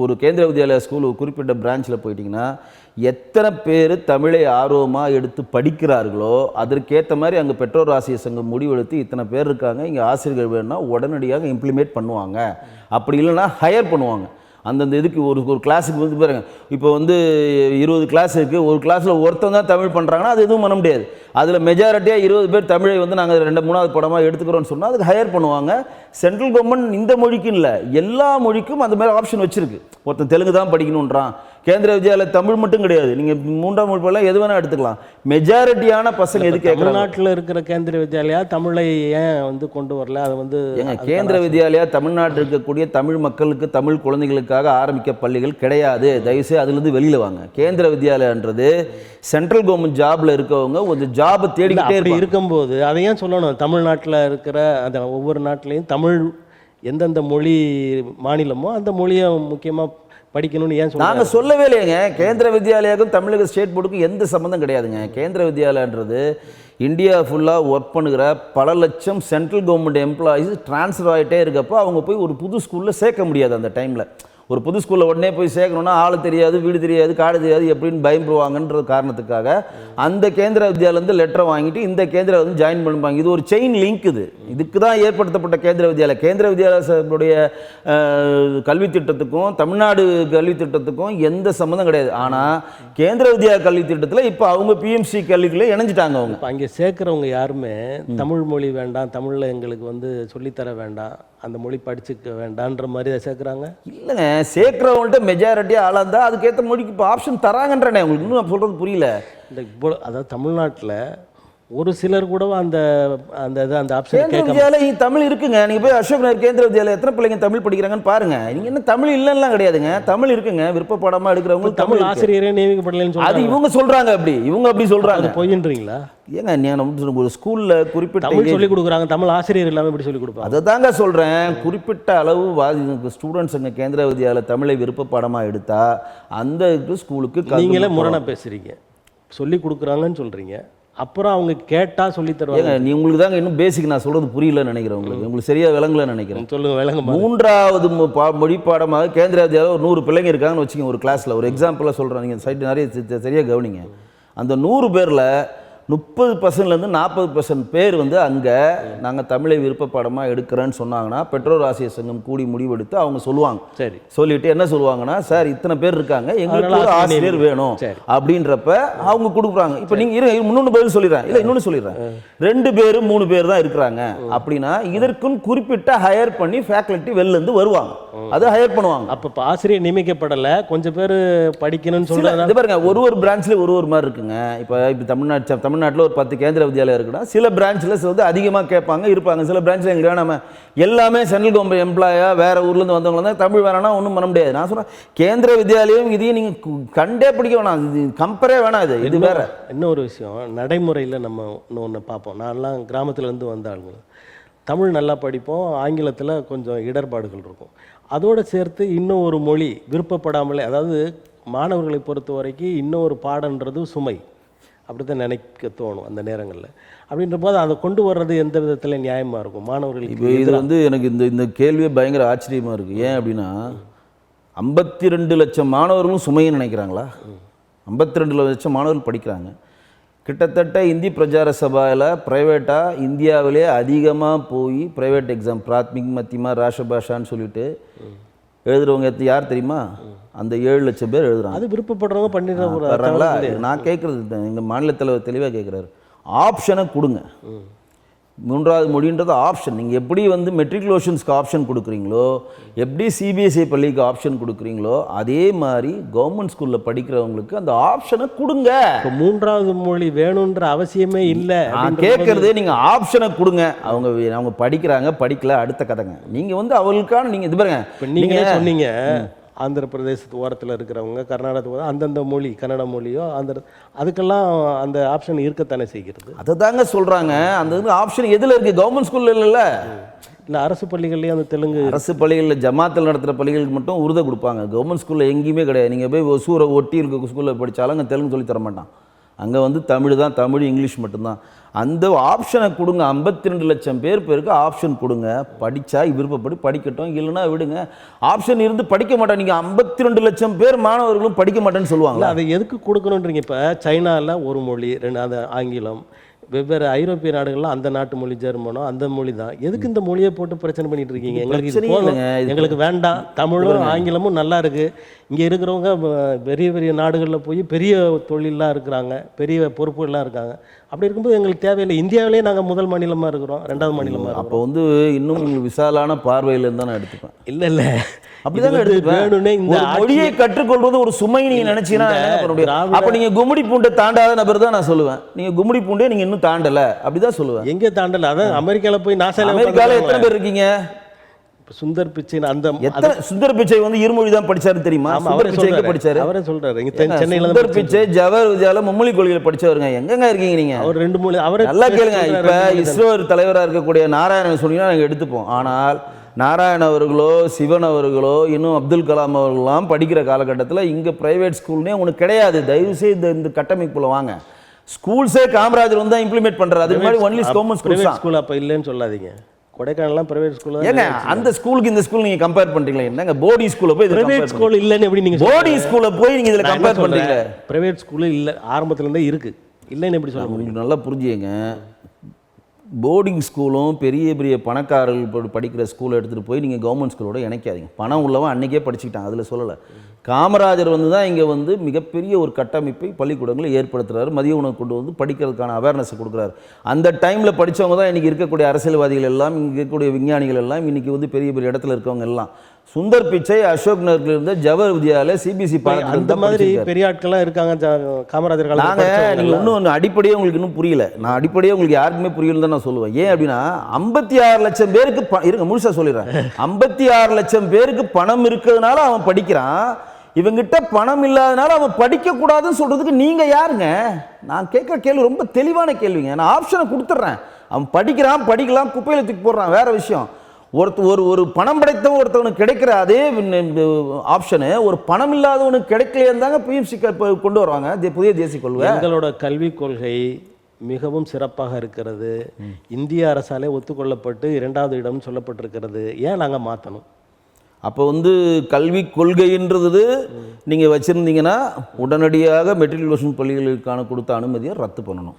ஒரு கேந்திர வித்யாலயா ஸ்கூல் ஒரு குறிப்பிட்ட பிரான்ச்சில் போயிட்டிங்கன்னா எத்தனை பேர் தமிழை ஆர்வமாக எடுத்து படிக்கிறார்களோ அதற்கேற்ற மாதிரி அங்கே பெற்றோர் ஆசிரியர் சங்கம் முடிவெடுத்து இத்தனை பேர் இருக்காங்க, இங்கே ஆசிரியர்கள் வேணும்னா உடனடியாக இம்ப்ளிமெண்ட் பண்ணுவாங்க. அப்படி இல்லைன்னா ஹையர் பண்ணுவாங்க. அந்தந்த இதுக்கு ஒரு கிளாஸுக்கு பாருங்க, இப்போ 20 கிளாஸ் இருக்குது, ஒரு கிளாஸில் ஒருத்தன் தான் தமிழ் பண்ணுறாங்கன்னா அது எதுவும் பண்ண முடியாது. அதில் மெஜாரிட்டியாக 20 பேர் தமிழை நாங்கள் 2-3வது படமாக எடுத்துக்கிறோன்னு சொன்னால் அதுக்கு ஹையர் பண்ணுவாங்க. சென்ட்ரல் கவர்மெண்ட் இந்த மொழிக்கு இல்லை, எல்லா மொழிக்கும் அந்த மாதிரி ஆப்ஷன் வச்சிருக்கு. ஒருத்தன் தெலுங்கு தான் படிக்கணுன்றான், கேந்திர வித்யாலயா தமிழ் மட்டும் கிடையாது, நீங்கள் 3ஆம் வகுப்புல எது வேணால் எடுத்துக்கலாம். மெஜாரிட்டியான பசங்க எது கேட்குறாங்க? தமிழ்நாட்டில் இருக்கிற கேந்திர வித்யாலயா தமிழை ஏன் வந்து கொண்டு வரல? அது வந்து கேந்திர வித்யாலயா தமிழ்நாட்டில் இருக்கக்கூடிய தமிழ் மக்களுக்கு, தமிழ் குழந்தைகளுக்காக ஆரம்பிக்க பள்ளிகள் கிடையாது. தயவுசெய்து அதுலேருந்து வெளியில் வாங்க. கேந்திர வித்யாலயான்றது சென்ட்ரல் கவர்மெண்ட் ஜாப்ல இருக்கவங்க ஒரு ஜாபை தேடிக்கிட்டே இருக்கும்போது அதை ஏன் சொல்லணும்? தமிழ்நாட்டில் இருக்கிற அந்த ஒவ்வொரு நாட்டிலையும் தமிழ் எந்தெந்த மொழி மாநிலமோ அந்த மொழியை முக்கியமாக படிக்கணும்னு ஏன் சொல்லுங்க? நாங்கள் சொல்லவே இல்லைங்க. கேந்திர வித்யாலயாவுக்கும் தமிழக ஸ்டேட் போர்டுக்கும் எந்த சம்மந்தம் கிடையாதுங்க. கேந்திர வித்யாலயான்றது இந்தியா ஃபுல்லாக ஒர்க் பண்ணுகிற பல லட்சம் சென்ட்ரல் கவர்மெண்ட் எம்ப்ளாயீஸ் ட்ரான்ஸ்ஃபர் ஆகிட்டே இருக்கப்போ அவங்க போய் ஒரு புது ஸ்கூலில் சேர்க்க முடியாது. அந்த டைமில் ஒரு புது ஸ்கூலில் உடனே போய் சேர்க்கணுன்னா ஆள் தெரியாது, வீடு தெரியாது, காடு தெரியாது, எப்படின்னு பயப்படுவாங்கன்ற காரணத்துக்காக அந்த கேந்திர வித்யாலயிலேருந்து லெட்டரை வாங்கிட்டு இந்த கேந்திர வந்து ஜாயின் பண்ணுவாங்க. இது ஒரு செயின் லிங்க். இதுக்கு தான் ஏற்படுத்தப்பட்ட கேந்திர வித்யாலயா. கேந்திர வித்யாலயத்துடைய கல்வி திட்டத்துக்கும் தமிழ்நாடு கல்வி திட்டத்துக்கும் எந்த சம்மந்தம் கிடையாது. ஆனால் கேந்திர வித்யா கல்வி திட்டத்தில் இப்போ அவங்க பிஎம்சி கல்விக்குள்ளே இணைஞ்சிட்டாங்க. அவங்க இப்போ அங்கே சேர்க்குறவங்க யாருமே தமிழ் மொழி வேண்டாம், தமிழில் எங்களுக்கு வந்து சொல்லித்தர வேண்டாம், அந்த மொழி படிச்சுக்க வேண்டான்ற மாதிரி அதை சேர்க்குறாங்க. இல்லைங்க, சேர்க்குறவங்கள்ட்ட மெஜாரிட்டியாக ஆளாக இருந்தால் அதுக்கேற்ற மொழிக்கு இப்போ ஆப்ஷன் தராங்கன்றனே. உங்களுக்கு இன்னும் சொல்கிறது புரியல. இந்த இப்போ அதாவது தமிழ்நாட்டில் ஒரு சிலர் கூட அந்த அந்த அந்த ஆப்ஷன் கேந்திர வித்யாலயா தமிழ் இருக்குங்க. நீங்கள் போய் அசோக் நகர் கேந்திர வித்யாலயா எத்தனை பிள்ளைங்க தமிழ் படிக்கிறாங்கன்னு பாருங்க. நீங்கள் என்ன தமிழ் இல்லைன்னா கிடையாதுங்க, தமிழ் இருக்குங்க. விருப்ப பாடமாக எடுக்கிறவங்க தமிழ் ஆசிரியரே நியமிக்கப்படலைன்னு அது இவங்க சொல்கிறாங்க. இவங்க அப்படி சொல்கிறாங்க. பொய்ன்றீங்களா? ஏங்க நான் ஒரு ஸ்கூலில் குறிப்பிட்ட தமிழ் சொல்லிக் கொடுக்குறாங்க, தமிழ் ஆசிரியர் இல்லாமல் எப்படி சொல்லிக் கொடுப்பாங்க? அதை தாங்க சொல்கிறேன். குறிப்பிட்ட அளவு ஸ்டூடெண்ட்ஸ் எங்கள் கேந்திர வித்யாலயா தமிழை விருப்ப பாடமாக எடுத்தா அந்த ஸ்கூலுக்கு நீங்களே முரணா பேசுகிறீங்க. சொல்லிக் கொடுக்குறாங்கன்னு சொல்கிறீங்க, அப்புறம் அவங்க கேட்டால் சொல்லி தருவாங்க. நீ உங்களுக்கு தாங்க இன்னும் பேசிக் நான் சொல்கிறது புரியலன்னு நினைக்கிறேன். உங்களுக்கு சரியாக விளங்கலன்னு நினைக்கிறேன். சொல்லுங்கள், விளங்க. 3வது மொழி பாடமாக கேந்திர வித்யாலயா ஒரு 100 பிள்ளைங்க இருக்காங்கன்னு வச்சுக்கோங்க. ஒரு கிளாஸில் ஒரு எக்ஸாம்பிளாக சொல்கிறேன், நீங்கள் சைட்டு நிறைய சரியாக கவனிங்க. அந்த 100 பேரில் 30%லேருந்து 40% பேர் வந்து அங்கே நாங்கள் தமிழை விருப்ப பாடமாக எடுக்கிறேன்னு சொன்னாங்கன்னா பெற்றோர் ஆசிரியர் சங்கம் கூடி முடிவெடுத்து அவங்க சொல்லுவாங்க. சரி, சொல்லிட்டு என்ன சொல்லுவாங்கன்னா, சார் இத்தனை பேர் இருக்காங்க, எங்களுக்கு ஒரு ஆசிரியர் வேணும் அப்படின்றப்ப அவங்க கொடுக்குறாங்க. இப்போ நீங்கள் இன்னொன்று பதில் சொல்லிடுறேன், இல்லை இன்னொன்று சொல்லிடுறேன். 2 பேர் 3 பேர் தான் இருக்கிறாங்க அப்படின்னா இதற்கும் குறிப்பிட்ட ஹையர் பண்ணி ஃபேக்கல்ட்டி வெளிலேருந்து வருவாங்க, அதை ஹையர் பண்ணுவாங்க. அப்போ ஆசிரியர் நியமிக்கப்படலை, கொஞ்சம் பேர் படிக்கணும்னு சொல்கிறாங்க. இது பாருங்க, ஒரு பிரான்ச்லேயே ஒரு மாதிரி இருக்குங்க. இப்போ தமிழ்நாட்டில் ஒரு 10 கேந்திர வித்யாலயா இருக்குன்னா சில பிரான்ச்சில் வந்து அதிகமாக கேட்பாங்க இருப்பாங்க. சில பிரான்ச்சில் எங்களுக்கு வேணாம எல்லாமே சென்ட்ரல் கவர்மெண்ட் எம்ப்ளாயா வேற ஊர்லேருந்து வந்தவங்க தான் தமிழ் வேணாம்னா ஒன்றும் பண்ண முடியாது. நான் சொல்கிறேன், கேந்திர வித்யாலயம் இதையும் நீங்கள் கண்டே பிடிக்க வேணாம், இது கம்பேரே வேணாம். இது வேற. இன்னொரு விஷயம், நடைமுறையில் நம்ம இன்னொன்று பார்ப்போம். நான்லாம் கிராமத்துலேருந்து வந்த ஆளுங்க, தமிழ் நல்லா படிப்போம், ஆங்கிலத்தில் கொஞ்சம் இடர்பாடுகள் இருக்கும். அதோடு சேர்த்து இன்னும் ஒரு மொழி விருப்பப்படாமலே, அதாவது மாணவர்களை பொறுத்த வரைக்கும் இன்னும் ஒரு பாடன்றது சுமை, அப்படி தான் நினைக்க தோணும் அந்த நேரங்களில். அப்படின்ற போது அதை கொண்டு வர்றது எந்த விதத்தில் நியாயமாக இருக்கும் மாணவர்களுக்கு? இப்போ இது வந்து எனக்கு இந்த கேள்வியே பயங்கர ஆச்சரியமாக இருக்குது. ஏன் அப்படின்னா 52 லட்சம் மாணவர்களும் சுமைன்னு நினைக்கிறாங்களா? 52 லட்சம் மாணவர்கள் படிக்கிறாங்க. கிட்டத்தட்ட இந்தி பிரச்சார சபாவில் ப்ரைவேட்டாக இந்தியாவிலே அதிகமாக போய் ப்ரைவேட் எக்ஸாம் பிராத்மிக் மத்தியமா ராஷ்டிரபாஷான்னு சொல்லிட்டு எழுதுறவங்க யார் தெரியுமா? அந்த 7 லட்சம் பேர் எழுதுறாங்க. அது விருப்பப்படுறவங்க பண்ணிடுறாங்களா? நான் கேட்குறது, எங்கள் மாநில தலைவர் தெளிவாக கேட்குறாரு, ஆப்ஷனை கொடுங்க. 3வது மொழின்றது ஆப்ஷன். நீங்கள் எப்படி வந்து மெட்ரிகுலேஷன்ஸ்க்கு ஆப்ஷன் கொடுக்குறீங்களோ, எப்படி சிபிஎஸ்இ பள்ளிக்கு ஆப்ஷன் கொடுக்குறீங்களோ, அதே மாதிரி கவர்மெண்ட் ஸ்கூலில் படிக்கிறவங்களுக்கு அந்த ஆப்ஷனை கொடுங்க. இப்போ 3வது மொழி வேணுன்ற அவசியமே இல்லை. நான் கேட்குறது, நீங்கள் ஆப்ஷனை கொடுங்க. அவங்க படிக்கிறாங்க படிக்கல அடுத்த கதைங்க. நீங்கள் வந்து அவங்களுக்கான நீங்கள் இது பாருங்க, இப்போ நீங்கள் சொன்னீங்க ஆந்திர பிரதேசத்து ஓரத்தில் இருக்கிறவங்க, கர்நாடகத்துக்கு அந்தந்த மொழி கன்னட மொழியோ அதுக்கெல்லாம் அந்த ஆப்ஷன் இருக்கத்தானே செய்கிறது. அதை தாங்க சொல்கிறாங்க. அந்த ஆப்ஷன் எதில் இருக்குது? கவர்மெண்ட் ஸ்கூலில் இல்லைல்ல. இல்லை, அரசு பள்ளிகள்லேயே அந்த தெலுங்கு அரசு பள்ளிகளில் ஜமாத்தில் நடத்துகிற பள்ளிகளுக்கு மட்டும் உருதை கொடுப்பாங்க. கவர்மெண்ட் ஸ்கூலில் எங்கேயுமே கிடையாது. நீங்கள் போய் ஒசூரை ஒட்டி இருக்க ஸ்கூலில் படித்தாலும் அங்கே தெலுங்கு சொல்லி தர மாட்டான். அங்கே வந்து தமிழ் தான், தமிழ் இங்கிலீஷ் மட்டும்தான். அந்த ஆப்ஷனை கொடுங்க. 52 லட்சம் பேருக்கு ஆப்ஷன் கொடுங்க. படித்தா விருப்பப்படி படிக்கட்டும், இல்லைன்னா விடுங்க. ஆப்ஷன் இருந்து படிக்க மாட்டேன். நீங்கள் 52 லட்சம் பேர் மாணவர்களும் படிக்க மாட்டேன்னு சொல்லுவாங்க. அதை எதுக்கு கொடுக்கணுன்றீங்க? இப்போ சைனாவில் ஒரு மொழி, 2 அது ஆங்கிலம், வெவ்வேறு ஐரோப்பிய நாடுகள்லாம் அந்த நாட்டு மொழி ஜெர்மனோ அந்த மொழி தான். எதுக்கு இந்த மொழியை போட்டு பிரச்சனை பண்ணிட்டு இருக்கீங்க? எங்களுக்கு இது பிரச்சனையே போதும், இல்லைங்க. எங்களுக்கு வேண்டாம். தமிழும் ஆங்கிலமும் நல்லா இருக்கு. இங்கே இருக்கிறவங்க பெரிய பெரிய நாடுகளில் போய் பெரிய தொழிலெலாம் இருக்கிறாங்க, பெரிய பொறுப்புகள்லாம் இருக்காங்க. அப்படி இருக்கும்போது எங்களுக்கு தேவையில்லை. இந்தியாவிலே நாங்கள் முதல் மாநிலமாக இருக்கிறோம், 2வது மாநிலமாக இருக்கிறோம். அப்போ வந்து இன்னும் உங்களுக்கு விசாலான பார்வையிலேருந்து தான் நான் எடுத்துப்பேன். இல்லை இல்லை, அப்படிதான் வேணும்னே இந்த மொழியை கற்றுக்கொள்வது ஒரு சுமை நீங்க நினைச்சீங்கன்னா என்ன பண்ண முடியும்? அப்ப நீங்க கும்மிடி பூண்டை தாண்டாத நபர் தான் நான் சொல்லுவேன். நீங்க கும்மிடி பூண்டே நீங்க இன்னும் தாண்டல, அப்படிதான் சொல்லுவேன். எங்கே தாண்டல? அதான் அமெரிக்கால போய் நாசால அமெரிக்கால எத்தனை பேர் இருக்கீங்க? சுந்தர் பிச்சை அந்த எத்தனை சுந்தர் பிச்சை வந்து இருமொழி தான் படிச்சாரு தெரியுமா? சுந்தர் பிச்சை எங்க படிச்சாரு? அவரே சொல்றாரு, இங்க சென்னையில சுந்தர் பிச்சை ஜவஹர் வித்யால மும்மொழி கொள்கையில படிச்சவருங்க. எங்கங்க இருக்கீங்க நீங்க? அவர் 2 மொழி அவரே நல்லா கேளுங்க. இப்ப இஸ்ரோ தலைவராக இருக்கக்கூடிய நாராயணன் சொன்னீங்கன்னா நாங்க எடுத்துப்போம். ஆனால் நாராயண் அவர்களோ சிவன் அவர்களோ இன்னும் அப்துல் கலாம் அவர்கள்லாம் படிக்கிற காலகட்டத்தில் இங்கே ப்ரைவேட் ஸ்கூல்னே உங்களுக்கு கிடையாது. தயவுசெய்து இந்த கட்டமைப்புல வாங்க. ஸ்கூல்ஸே காமராஜர் வந்து தான் இம்ப்ளிமெண்ட் பண்றாரு. அதுக்கு முன்னாடி ஒன்லி கவர்மெண்ட் ஸ்கூல் அப்போ இல்லைன்னு சொல்லாதீங்க. கொடைக்கானல்லாம் பிரைவேட் ஸ்கூல் தான். ஏங்க அந்த ஸ்கூலுக்கு இந்த ஸ்கூல் நீங்க கம்பேர் பண்றீங்களா? என்னங்க போர்டிங் ஸ்கூல்ல போய் பிரைவேட் ஸ்கூல் இல்லன்னு எப்படி நீங்க போர்டிங் ஸ்கூல்ல போய் நீங்க இதுல கம்பேர் பண்றீங்க? பிரைவேட் ஸ்கூல் இல்ல, ஆரம்பத்துல இருந்தே இருக்கு, இல்லன்னு எப்படி சொல்ல முடியும்? நல்லா புரிஞ்சுங்க. போர்டிங் ஸ்கூலும் பெரிய பெரிய பணக்காரர்கள் படிக்கிற ஸ்கூலை எடுத்துகிட்டு போய் நீங்கள் கவர்மெண்ட் ஸ்கூலோட இணைக்காதீங்க. பணம் உள்ளவன் அன்றைக்கே படிச்சுக்கிட்டான், அதில் சொல்லலை. காமராஜர் வந்து தான் இங்கே வந்து மிகப்பெரிய ஒரு கட்டமைப்பை பள்ளிக்கூடங்களை ஏற்படுத்துகிறாரு. மதிய உணவு கொண்டு வந்து படிக்கிறதுக்கான அவேர்னஸை கொடுக்குறாரு. அந்த டைமில் படித்தவங்க தான் இன்றைக்கி இருக்கக்கூடிய அரசியல்வாதிகள் எல்லாம், இங்கே இருக்கக்கூடிய விஞ்ஞானிகள் எல்லாம், இன்றைக்கி வந்து பெரிய பெரிய இடத்துல இருக்கவங்க எல்லாம். சுந்தர் பிச்சை அசோக் நகரில் இருந்த ஜவஹர் வித்யாலயா சிபிஎஸ்சி அந்த மாதிரி பெரிய ஆட்கள்லாம் இருக்காங்க காமராஜர் காலத்தில். நாங்கள் நீங்கள் இன்னும் அடிப்படையே உங்களுக்கு இன்னும் புரியல. நான் அடிப்படையே உங்களுக்கு யாருக்குமே புரியலன்னு தான் நான் சொல்லுவேன். ஏன் அப்படின்னா 56 லட்சம் பேருக்கு இருங்க முழுசா சொல்லிடுறேன். 56 லட்சம் பேருக்கு பணம் இருக்கிறதுனால அவன் படிக்கிறான். இவங்கிட்ட பணம் இல்லாதனால அவன் படிக்கக்கூடாதுன்னு சொல்றதுக்கு நீங்க யாருங்க? நான் கேட்குற கேள்வி ரொம்ப தெளிவான கேள்விங்க. நான் ஆப்ஷனை கொடுத்துட்றேன். அவன் படிக்கிறான், படிக்கலாம், குப்பையில் தூக்கி போடுறான், வேற விஷயம். ஒரு பணம் படைத்தவன் ஒருத்தவனுக்கு கிடைக்கிற அதே ஆப்ஷனு ஒரு பணம் இல்லாதவனுக்கு கிடைக்கலையே தாங்க பிஎம்சி கொண்டு வருவாங்க, புதிய தேசிய கொள்கை. எங்களோட கல்விக் கொள்கை மிகவும் சிறப்பாக இருக்கிறது. இந்திய அரசாலே ஒத்துக்கொள்ளப்பட்டு 2வது இடம் சொல்லப்பட்டிருக்கிறது. ஏன் நாங்கள் மாற்றணும்? அப்போ வந்து கல்வி கொள்கைன்றது நீங்கள் வச்சுருந்தீங்கன்னா உடனடியாக மெட்ரிகுலேஷன் பள்ளிகளுக்கான கொடுத்த அனுமதியை ரத்து பண்ணணும்.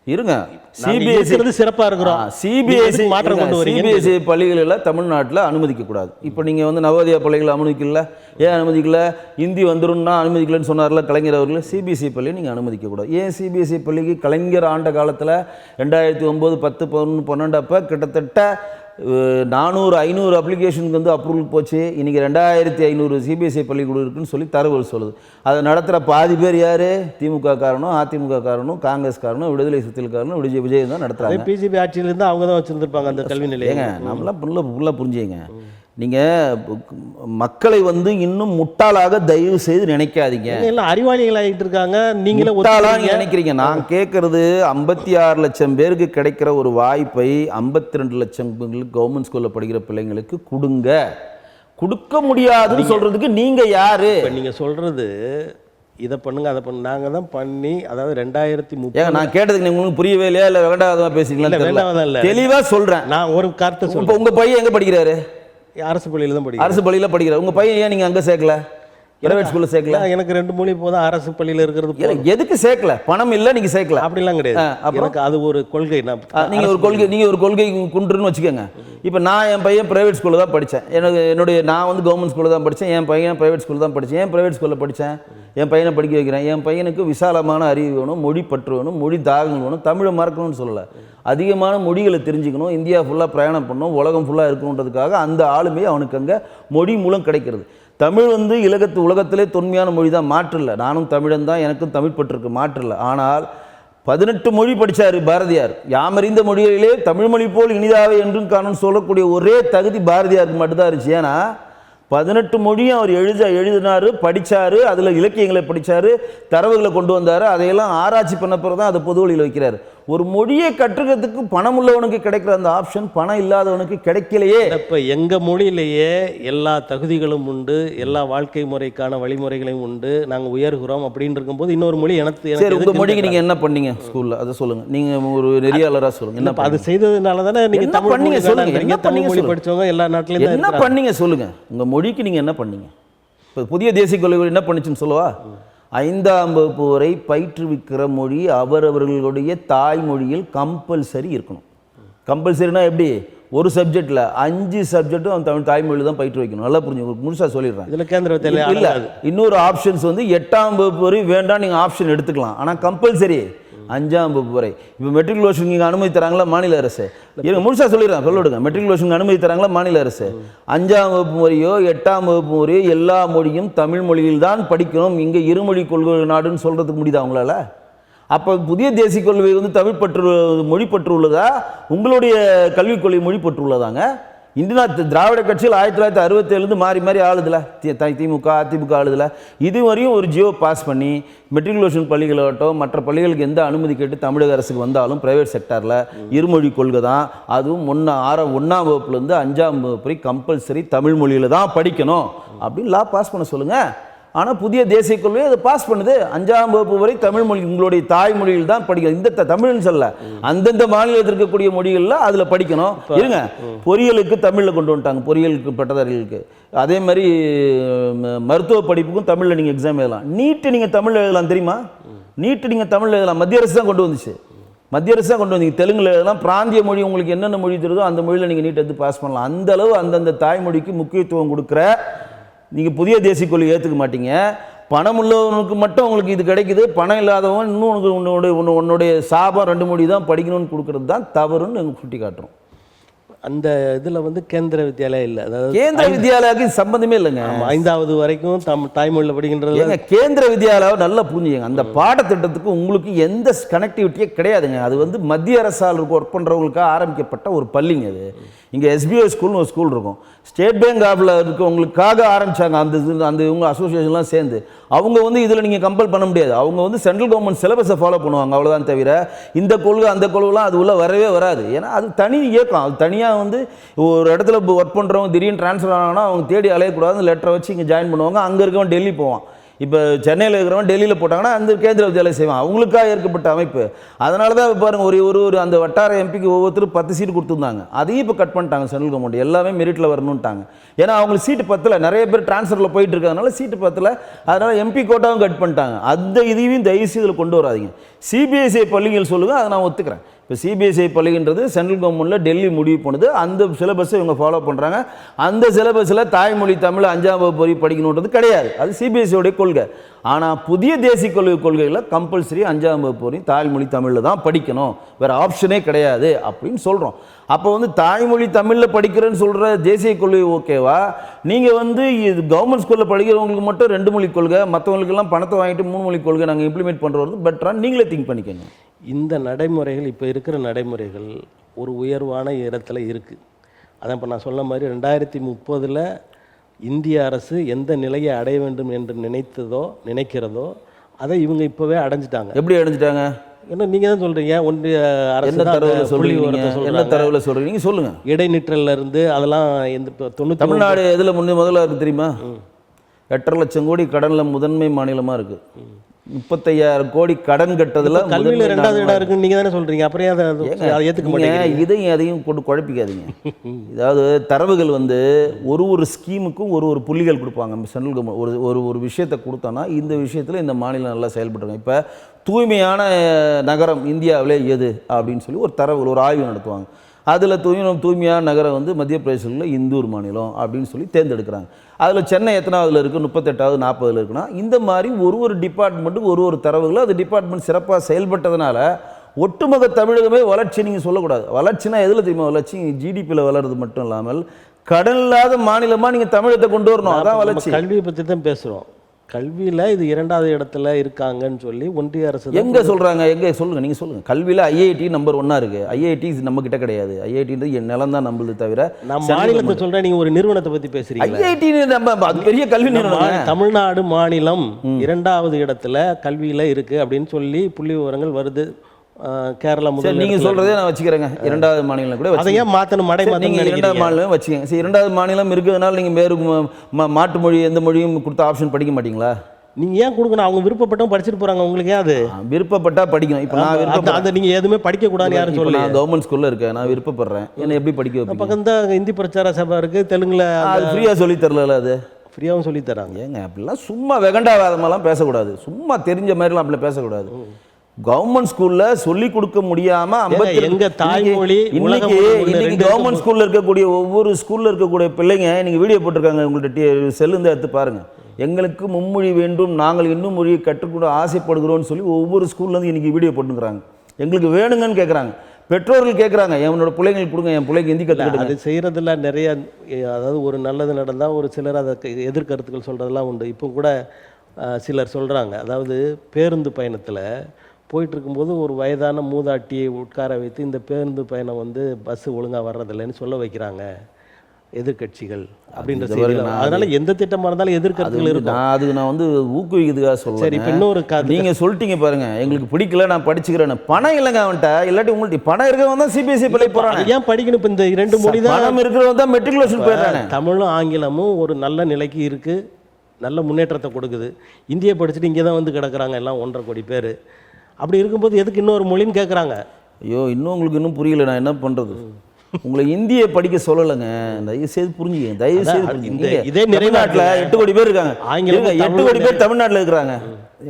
இருங்க, சிபிஎஸ்சி சிறப்பாக இருக்கிறோம். சிபிஎஸ்சி மாற்றம் கொண்டு வரீங்க. சிபிஎஸ்சி பள்ளிகளெல்லாம் தமிழ்நாட்டில் அனுமதிக்கக்கூடாது. இப்போ நீங்கள் வந்து நவோதயா பள்ளிகளை அனுமதிக்கல. ஏன் அனுமதிக்கல? ஹிந்தி வந்துடும்னா அனுமதிக்கலன்னு சொன்னார்ல கலைஞர் அவர்கள். சிபிஎஸ்சி பள்ளியை நீங்கள் அனுமதிக்கக்கூடாது. ஏன் சிபிஎஸ்சி பள்ளிக்கு கலைஞர் ஆண்ட காலத்தில் 2009, 10, 11, 12 அப்போ கிட்டத்தட்ட 400, 500 அப்ளிகேஷனுக்கு வந்து அப்ரூவல் போச்சு. இன்றைக்கி 2500 சிபிஎஸ்சி பள்ளிக்கூடம் இருக்குன்னு சொல்லி தரவுகள் சொல்லுது. அதை நடத்துகிற பாதி பேர் யார்? திமுக காரனும், அதிமுக காரனும், காங்கிரஸ் காரனும், விடுதலை சிறுத்தைகள் காரனும், விஜய் தான் நடத்துகிறாங்க. பிஜேபி ஆட்சியிலேருந்து அவங்க தான் வச்சுருந்துருப்பாங்க அந்த கல்வி நிலையங்க. நம்மளாம் ஃபுல்லாக புரிஞ்சுங்க. நீங்கள் மக்களை வந்து இன்னும் முட்டாளாக தயவு செய்து நினைக்காதீங்க. எல்லாம் அறிவாளிகள் ஆகிட்டு இருக்காங்க, நீங்களே முட்டாளாக நினைக்கிறீங்க. நான் கேட்குறது 56 லட்சம் பேருக்கு கிடைக்கிற ஒரு வாய்ப்பை 52 லட்சம் கவர்மெண்ட் ஸ்கூலில் படிக்கிற பிள்ளைங்களுக்கு கொடுங்க. கொடுக்க முடியாதுன்னு சொல்கிறதுக்கு நீங்கள் யார்? இப்போ நீங்கள் சொல்கிறது இதை பண்ணுங்க அதை பண்ணு, நாங்கள் தான் பண்ணி, அதாவது 2030. நான் கேட்டதுக்கு உங்களுக்கு புரியவே இல்லையா? இல்லை வேண்டாம் பேசிக்கலாம்? வேண்டாம் இல்லை, தெளிவாக சொல்கிறேன். நான் ஒரு கருத்தை சொல்கிறேன். உங்கள் பையன் எங்கே படிக்கிறாரு? அரசு பள்ளியில் தான் படிக்கிறேன். அரசு பள்ளியில் படிக்கிறார். உங்கள் பையன் ஏன் நீங்கள் அங்கே சேர்க்கல? பிரைவேட் ஸ்கூலில் சேர்க்கல? எனக்கு 2 மொழி போதும், அரசு பள்ளியில் இருக்கிறது. எதுக்கு சேர்க்கல? பணம் இல்லை, நீங்கள் சேர்க்கல. அப்படிலாம் கிடையாது. எனக்கு அது ஒரு கொள்கை. நீங்கள் ஒரு கொள்கை குன்றுன்னு வச்சுக்கோங்க. இப்போ நான் என் பையன் பிரைவேட் ஸ்கூலில் தான் படித்தேன். நான் வந்து கவர்மெண்ட் ஸ்கூலில் தான் படித்தேன். என் பையன் பிரைவேட் ஸ்கூலில் தான் படித்தேன். ஏன் பிரைவேட் ஸ்கூலில் படித்தேன்? என் பையனை படிக்க வைக்கிறேன். என் பையனுக்கு விசாலமான அறிவு வேணும், மொழி பற்று வேணும், மொழி தாகங்கள் வேணும். தமிழை மறக்கணும்னு சொல்லலை, அதிகமான மொழிகளை தெரிஞ்சுக்கணும், இந்தியா ஃபுல்லாக பிரயாணம் பண்ணணும், உலகம் ஃபுல்லாக இருக்கணுன்றதுக்காக அந்த ஆளுமே அவனுக்கு அங்கே மொழி மூலம் கிடைக்கிறது. தமிழ் வந்து உலகத்திலே தொன்மையான மொழி தான், மாற்றில்லை. நானும் தமிழன் தான், எனக்கும் தமிழ் பற்றிருக்கு, மாற்றில்லை. ஆனால் 18 மொழி படித்தார் பாரதியார். யாமறிந்த மொழிகளிலே தமிழ் மொழி போல் இனிதாவே என்றும் காணும்னு சொல்லக்கூடிய ஒரே தகுதி பாரதியாருக்கு மட்டும்தான் இருந்துச்சு. ஏன்னா 18 மொழியும் அவர் எழுதினார், படித்தார், அதில் இலக்கியங்களை படித்தார், தரவுகளை கொண்டு வந்தார். அதையெல்லாம் ஆராய்ச்சி பண்ண பிறகு தான் அதை பொது வழியில் வைக்கிறார். ஒரு மொழியை கற்றுக்கிறதுக்கு பணம் உள்ளவனுக்கு கிடைக்கிற அந்த ஆப்ஷன் பணம் இல்லாதவனுக்கு கிடைக்கலையே. இப்போ எங்கள் மொழியிலேயே எல்லா தகுதிகளும் உண்டு, எல்லா வாழ்க்கை முறைக்கான வழிமுறைகளையும் உண்டு, நாங்கள் உயர்கிறோம் அப்படின்னு இருக்கும்போது இன்னொரு மொழி எனக்கு. சரி, உங்கள் மொழிக்கு நீங்கள் என்ன பண்ணீங்க ஸ்கூலில்? அதை சொல்லுங்கள். நீங்கள் ஒரு நெறியாளராக சொல்லுங்கள். என்ன அது செய்ததுனால தானே நீங்கள் தமிழ் பண்ணீங்க சொல்லுங்கள். என்ன தமிழ் மொழி படித்தவங்க எல்லா நாட்டிலையும் என்ன பண்ணீங்க சொல்லுங்கள். உங்கள் மொழிக்கு நீங்கள் என்ன பண்ணீங்க? இப்போ புதிய தேசிய கொள்கை என்ன பண்ணுச்சுன்னு சொல்லவா? 5ஆம் வகுப்பு வரை பயிற்றுவிக்கிற மொழி அவரவர்களுடைய தாய்மொழியில் கம்பல்சரி இருக்கணும். கம்பல்சரினா எப்படி? ஒரு சப்ஜெக்டில் 5 சப்ஜெக்ட்டும் அவன் தமிழ் தாய்மொழி தான் பயிற்று வைக்கணும். நல்லா புரிஞ்சு முழுசாக சொல்லிடுறேன். இதில் கேந்திர வித்தியாலயா இல்லை, இன்னொரு ஆப்ஷன்ஸ் வந்து 8ஆம் வகுப்பு வரை வேண்டாம், நீங்கள் ஆப்ஷன் எடுத்துக்கலாம். ஆனால் கம்பல்சரி 5ஆம் வகுப்பு வரை. இப்போ மெட்ரிகுலேஷன் நீங்கள் அனுமதி தராங்களா மாநில அரசு? எனக்கு முழுசாக சொல்லிடுறேன், சொல்லிவிடுங்க. மெட்ரிகுலேஷன் அனுமதி தராங்களா மாநில அரசு? 5ஆம் வகுப்பு முறையோ 8ஆம் வகுப்பு முறையோ எல்லா மொழியும் தமிழ் மொழியில் தான் படிக்கணும். இங்கே இருமொழி கொள்கை நாடுன்னு சொல்கிறதுக்கு முடியுதா அவங்களால? அப்போ புதிய தேசிய கொள்கை வந்து தமிழ் பற்று மொழி பற்று உள்ளதா, உங்களுடைய கல்விக் கொள்கை மொழி பற்று உள்ளதாங்க? இந்தியா திராவிட கட்சியில் 1967 மாறி மாறி ஆளுதில்ல, திமுக அதிமுக ஆளுதில்ல. இதுவரையும் ஒரு ஜியோ பாஸ் பண்ணி மெட்ரிகுலேஷன் பள்ளிகளாகட்டும் மற்ற பள்ளிகளுக்கு எந்த அனுமதி கேட்டு தமிழக அரசுக்கு வந்தாலும் பிரைவேட் செக்டாரில் இருமொழி கொள்கை தான். அதுவும் 1ஆம் வகுப்புலேருந்து 5ஆம் வகுப்பு கம்பல்சரி தமிழ் மொழியில் தான் படிக்கணும் அப்படின்னு லா பாஸ் பண்ண சொல்லுங்கள். ஆனால் புதிய தேசிய கொள்கையை அதை பாஸ் பண்ணுது. 5ஆம் வகுப்பு வரை தமிழ் மொழி உங்களுடைய தாய்மொழியில் தான் படிக்கணும். இந்த தமிழ்னு சொல்ல, அந்தந்த மாநிலத்தில் இருக்கக்கூடிய மொழிகளில் அதில் படிக்கணும். இருங்க, பொறியியலுக்கு தமிழில் கொண்டு வந்துட்டாங்க, பொறியியலுக்கு பட்டதாரிகளுக்கு. அதே மாதிரி மருத்துவ படிப்புக்கும் தமிழில் நீங்கள் எக்ஸாம் எழுதலாம். நீட்டு நீங்கள் தமிழில் எழுதலாம், தெரியுமா? நீட்டு நீங்கள் தமிழில் எழுதலாம். மத்திய அரசு தான் கொண்டு வந்துச்சு. மத்திய அரசு தான் கொண்டு வந்தீங்க. தெலுங்குல எழுதலாம். பிராந்திய மொழி உங்களுக்கு என்னென்ன மொழி தெரியுதோ அந்த மொழியில் நீங்கள் நீட் எடுத்து பாஸ் பண்ணலாம். அந்த அளவு அந்தந்த தாய்மொழிக்கு முக்கியத்துவம் கொடுக்குற நீங்கள் புதிய தேசிய கொள்கை ஏற்றுக்க மாட்டீங்க. பணம் உள்ளவனுக்கு மட்டும் உங்களுக்கு இது கிடைக்குது, பணம் இல்லாதவன் இன்னும் உன்னுடைய சாபம் 2 மொழி தான் படிக்கணும்னு கொடுக்கறது தான் தவறுன்னு சுட்டி காட்டுறோம். அந்த இதில் வந்து கேந்திர வித்தியாலயா இல்லை, அதாவது கேந்திர வித்யாலயாவுக்கு சம்பந்தமே இல்லைங்க. 5வது வரைக்கும் தாய்மொழியில் படிக்கின்றது. கேந்திர வித்யாலயாவை நல்லா புரிஞ்சுங்க. அந்த பாடத்திட்டத்துக்கு உங்களுக்கு எந்த கனெக்டிவிட்டியே கிடையாதுங்க. அது வந்து மத்திய அரசால் ஒர்க் பண்ணுறவங்களுக்காக ஆரம்பிக்கப்பட்ட ஒரு பள்ளிங்க. அது இங்கே SBI ஸ்கூல்னு ஒரு ஸ்கூல் இருக்கும். ஸ்டேட் பேங்க் ஆஃபில் இருக்கவங்களுக்காக ஆரம்பித்தாங்க. அந்த இவங்க அசோசியேஷன்லாம் சேர்ந்து அவங்க வந்து இதில் நீங்கள் கம்பல் பண்ண முடியாது. அவங்க வந்து சென்ட்ரல் கவர்மெண்ட் சிலபஸை ஃபாலோ பண்ணுவாங்க, அவ்வளோதான். தவிர இந்த கொள்கை அந்த கொள்கைலாம் அது உள்ள வரவே வராது. ஏன்னா அது தனி இயக்கம். அது தனியாக வந்து ஒரு இடத்துல ஒர்க் பண்ணுறவங்க திடீர்னு ட்ரான்ஸ்ஃபர் ஆனாங்கன்னா அவங்க தேடி அலையக்கூடாது. லெட்டரை வச்சு இங்கே ஜாயின் பண்ணுவாங்க. அங்கே இருக்கவன் டெல்லி போவான். இப்போ சென்னையில் இருக்கிறவன் டெல்லியில் போட்டாங்கன்னா அந்த கேந்திர வித்யாலயா செய்வான். அவங்களுக்காக ஏற்கப்பட்ட அமைப்பு. அதனால தான் பாருங்கள், ஒரு அந்த வட்டார எம்பிக்கு ஒவ்வொருத்தரும் 10 சீட்டு கொடுத்துருந்தாங்க. அதையும் இப்போ கட் பண்ணிட்டாங்க சென்ட்ரல் கவர்மெண்ட். எல்லாமே மெரிட்டில் வரணுன்ட்டாங்க. ஏன்னா அவங்களுக்கு சீட்டு பத்தல, நிறைய பேர் டிரான்ஸ்ஃபரில் போயிட்டு இருக்கிறதுனால சீட்டு பத்தல. அதனால் எம்பி கோட்டாவும் கட் பண்ணிட்டாங்க. அந்த இதையும் தயவுசெய்து இதில் கொண்டு வராதிங்க. CBSE பள்ளிகள் சொல்லுங்கள், அதை நான் ஒத்துக்கிறேன். இப்போ CBSE பள்ளின்றது சென்ட்ரல் கவர்மெண்ட்டில் டெல்லி முடிவு பண்ணுது. அந்த சிலபஸை இவங்க ஃபாலோ பண்ணுறாங்க. அந்த சிலபஸில் தாய்மொழி தமிழ் 5ஆம் வகுப்பு வரை படிக்கணுன்றது கிடையாது. அது CBSE கொள்கை. ஆனால் புதிய தேசிய கொள்கையில் கம்பல்சரி 5ஆம் வகுப்பு வரையும் தாய்மொழி தமிழில் தான் படிக்கணும், வேறு ஆப்ஷனே கிடையாது அப்படின்னு சொல்கிறோம். அப்போ வந்து தாய்மொழி தமிழில் படிக்கிறேன்னு சொல்கிற தேசிய கொள்கை ஓகேவா? நீங்கள் வந்து இது கவர்மெண்ட் ஸ்கூலில் படிக்கிறவங்களுக்கு மட்டும் 2 மொழி கொள்கை, மற்றவங்களுக்கெல்லாம் பணத்தை வாங்கிட்டு 3 மொழி கொள்கை நாங்கள் இம்ப்ளிமெண்ட் பண்ணுறது பெட்டராக நீங்களே திங்க் பண்ணிக்கோங்க. இந்த நடைமுறைகள், இப்போ இருக்கிற நடைமுறைகள் ஒரு உயர்வான இடத்துல இருக்குது. அதான் இப்போ நான் சொன்ன மாதிரி 2030 இந்திய அரசு எந்த நிலையை அடைய வேண்டும் என்று நினைக்கிறதோ அதை இவங்க இப்போவே அடைஞ்சிட்டாங்க. எப்படி அடைஞ்சிட்டாங்க? ஏன்னா நீங்கள் தான் சொல்கிறீங்க, ஒன்றிய அரசு என்ன தரவில் சொல்கிறீங்க, சொல்லுங்கள். இடைநிற்றல்ல இருந்து அதெல்லாம் தமிழ்நாடு எதில் முதல்ல இருக்குது தெரியுமா? 8.5 லட்சம் கோடி கடனில் முதன்மை மாநிலமாக இருக்குது. 35,000 கோடி கடன் கட்டதில் கல்வியில் 2வது இடம் இருக்குன்னு நீங்கள் தானே சொல்கிறீங்க. அப்புறம் அதை ஏற்றுக்க மாட்டீங்க. இதையும் அதையும் போட்டு குழப்பிக்காதீங்க. அதாவது தரவுகள் வந்து ஒரு ஸ்கீமுக்கும் ஒரு புள்ளிகள் கொடுப்பாங்க. சென்ட்ரல் கவர்மெண்ட் ஒரு விஷயத்தை கொடுத்தோன்னா இந்த விஷயத்தில் இந்த மாநிலம் நல்லா செயல்பட்டுருங்க. இப்போ தூய்மையான நகரம் இந்தியாவிலே எது அப்படின்னு சொல்லி ஒரு தரவுகள் ஒரு ஆய்வு நடத்துவாங்க. அதில் தூய்மையான நகரம் வந்து மத்திய பிரதேசத்தில் இந்தூர் மாநிலம் அப்படின்னு சொல்லி தேர்ந்தெடுக்கிறாங்க. அதில் சென்னை எத்தனாவதுல இருக்குது, 38வது 40ல் இருக்குன்னா இந்த மாதிரி ஒரு டிபார்ட்மெண்ட்டுக்கு ஒரு தரவுகள் அது டிபார்ட்மெண்ட் சிறப்பாக செயல்பட்டதுனால ஒட்டுமொத்த தமிழகமே வளர்ச்சி நீங்கள் சொல்லக்கூடாது. வளர்ச்சினா எதில் தெரியுமா வளர்ச்சி? GDPயில் வளர்றது மட்டும் இல்லாமல் கடன் இல்லாத மாநிலமாக நீங்கள் தமிழகத்தை கொண்டு வரணும். அதான் வளர்ச்சி. கல்வியை பற்றி தான் பேசுகிறோம். கல்வியில் இது 2வது இடத்துல இருக்காங்கன்னு சொல்லி ஒன்றிய அரசு எங்கே சொல்கிறாங்க? எங்கே சொல்லுங்கள், நீங்கள் சொல்லுங்கள். கல்வியில் IIT நம்பர் 1 இருக்குது. IIT நம்மக்கிட்ட கிடையாது. IITன்றது என் நிலம் தான் நம்மளுது தவிர. நான் மாநிலத்தை சொல்கிறேன், நீங்கள் ஒரு நிறுவனத்தை பற்றி பேசுகிறீங்க. IIT நம்ம அது பெரிய கல்வி நிறுவனம். தமிழ்நாடு மாநிலம் 2வது இடத்துல கல்வியில் இருக்குது அப்படின்னு சொல்லி புள்ளி விவரங்கள் வருது. கேரளா முதல். நீங்கள் சொல்கிறதே நான் வச்சுக்கிறேங்க. 2வது மாநிலம் கூட அதையே மாற்றணும். நீங்கள் 2வது மாநிலம் வச்சுக்கங்க. சரி, 2வது மாநிலம் இருக்கிறதுனால நீங்கள் வேறு மாட்டு மொழி எந்த மொழியும் கொடுத்த ஆப்ஷன் படிக்க மாட்டீங்களா? நீங்கள் ஏன் கொடுக்கணும்? அவங்க விருப்பப்பட்டவங்க படிச்சுட்டு போகிறாங்க. உங்களுக்கு ஏன் அது விருப்பப்பட்டா படிக்கணும். இப்போ நான் அதை நீங்கள் எதுவுமே படிக்கக்கூடாதுன்னு யாரும் சொல்லி, நான் கவர்மெண்ட் ஸ்கூலில் இருக்கேன், நான் விருப்பப்படுறேன். என்ன எப்படி படிக்க வைப்பீங்க? பக்கம் தான் ஹிந்தி பிரச்சார சபை இருக்குது, தெலுங்குல அது ஃப்ரீயாக சொல்லி தரல. அது ஃப்ரீயாகவும் சொல்லி தராங்க. ஏங்க அப்படிலாம் சும்மா வெகண்டாவாதமெல்லாம் பேசக்கூடாது, சும்மா தெரிஞ்ச மாதிரிலாம் அப்படிலாம் பேசக்கூடாது. கவர்மெண்ட் ஸ்கூல்ல சொல்லி கொடுக்க முடியாம எங்க தாய்மொழி இன்னைக்கு கவர்மெண்ட் ஸ்கூல்ல இருக்கக்கூடிய ஒவ்வொரு ஸ்கூல்ல இருக்கக்கூடிய பிள்ளைங்க நீங்க வீடியோ போட்டிருக்காங்க, உங்கள்ட்ட செல்லுந்து எடுத்து பாருங்க. எங்களுக்கு மும்மொழி வேண்டும், நாங்கள் இன்னும் மொழியை கற்றுக்கொள்ள ஆசைப்படுகிறோம்னு சொல்லி ஒவ்வொரு ஸ்கூல்ல இருந்து இன்னைக்கு வீடியோ போட்டுக்கிறாங்க. எங்களுக்கு வேணுங்கன்னு கேட்குறாங்க, பெற்றோர்கள் கேட்குறாங்க, என்னோட பிள்ளைங்களுக்கு கொடுங்க, என் பிள்ளைக்கு ஹிந்தி கற்றுக்கிட்டு. அது செய்கிறதுல நிறைய, அதாவது ஒரு நல்லது நடந்தால் ஒரு சிலர் அதை எதிர்கருத்துக்கள் சொல்கிறதெல்லாம் உண்டு. இப்போ கூட சிலர் சொல்கிறாங்க, அதாவது பேருந்து பயணத்தில் போயிட்டு இருக்கும்போது ஒரு வயதான மூதாட்டியை உட்கார வைத்து இந்த பேருந்து பயணம் வந்து பஸ்ஸு ஒழுங்காக வர்றதில்லைன்னு சொல்ல வைக்கிறாங்க எதிர்கட்சிகள் அப்படின்ற செய்தி. அதனால எந்த திட்டமாக இருந்தாலும் எதிர்கருத்துகள் இருக்கும். அதுக்கு நான் வந்து ஊக்குவிக்கிறதுக்காக சொல்லுவேன். சரி, இப்போ இன்னொரு நீங்கள் சொல்லிட்டீங்க பாருங்க, எங்களுக்கு பிடிக்கல, நான் படிச்சுக்கிறேன். பணம் இல்லைங்க அவன்கிட்ட, இல்லாட்டி உங்கள்ட்ட பணம் இருக்கிறவங்க தான் சிபிஎஸ்சி பள்ளி போகிறாங்க. ஏன் படிக்கணும்? இப்போ இந்த 2 மொழி தான், பணம் இருக்கிறவங்க தான் மெட்ரிகுலேஷன் போயிடுறாங்க. தமிழும் ஆங்கிலமும் ஒரு நல்ல நிலைக்கு இருக்குது, நல்ல முன்னேற்றத்தை கொடுக்குது. இந்தியை படிச்சுட்டு இங்கே தான் வந்து கிடக்குறாங்க எல்லாம் 1.5 கோடி பேர். அப்படி இருக்கும்போது எதுக்கு இன்னொரு மொழின்னு கேட்குறாங்க? ஐயோ, இன்னும் உங்களுக்கு இன்னும் புரியல, நான் என்ன பண்ணுறது? உங்களை இந்தியை படிக்க சொல்லலைங்க, தயவுசெய்து புரிஞ்சுங்க, தயவுசெய்து புரிஞ்சுங்க. இதே தமிழ்நாட்டில் 8 கோடி பேர் இருக்காங்க, 8 கோடி பேர் தமிழ்நாட்டில் இருக்கிறாங்க,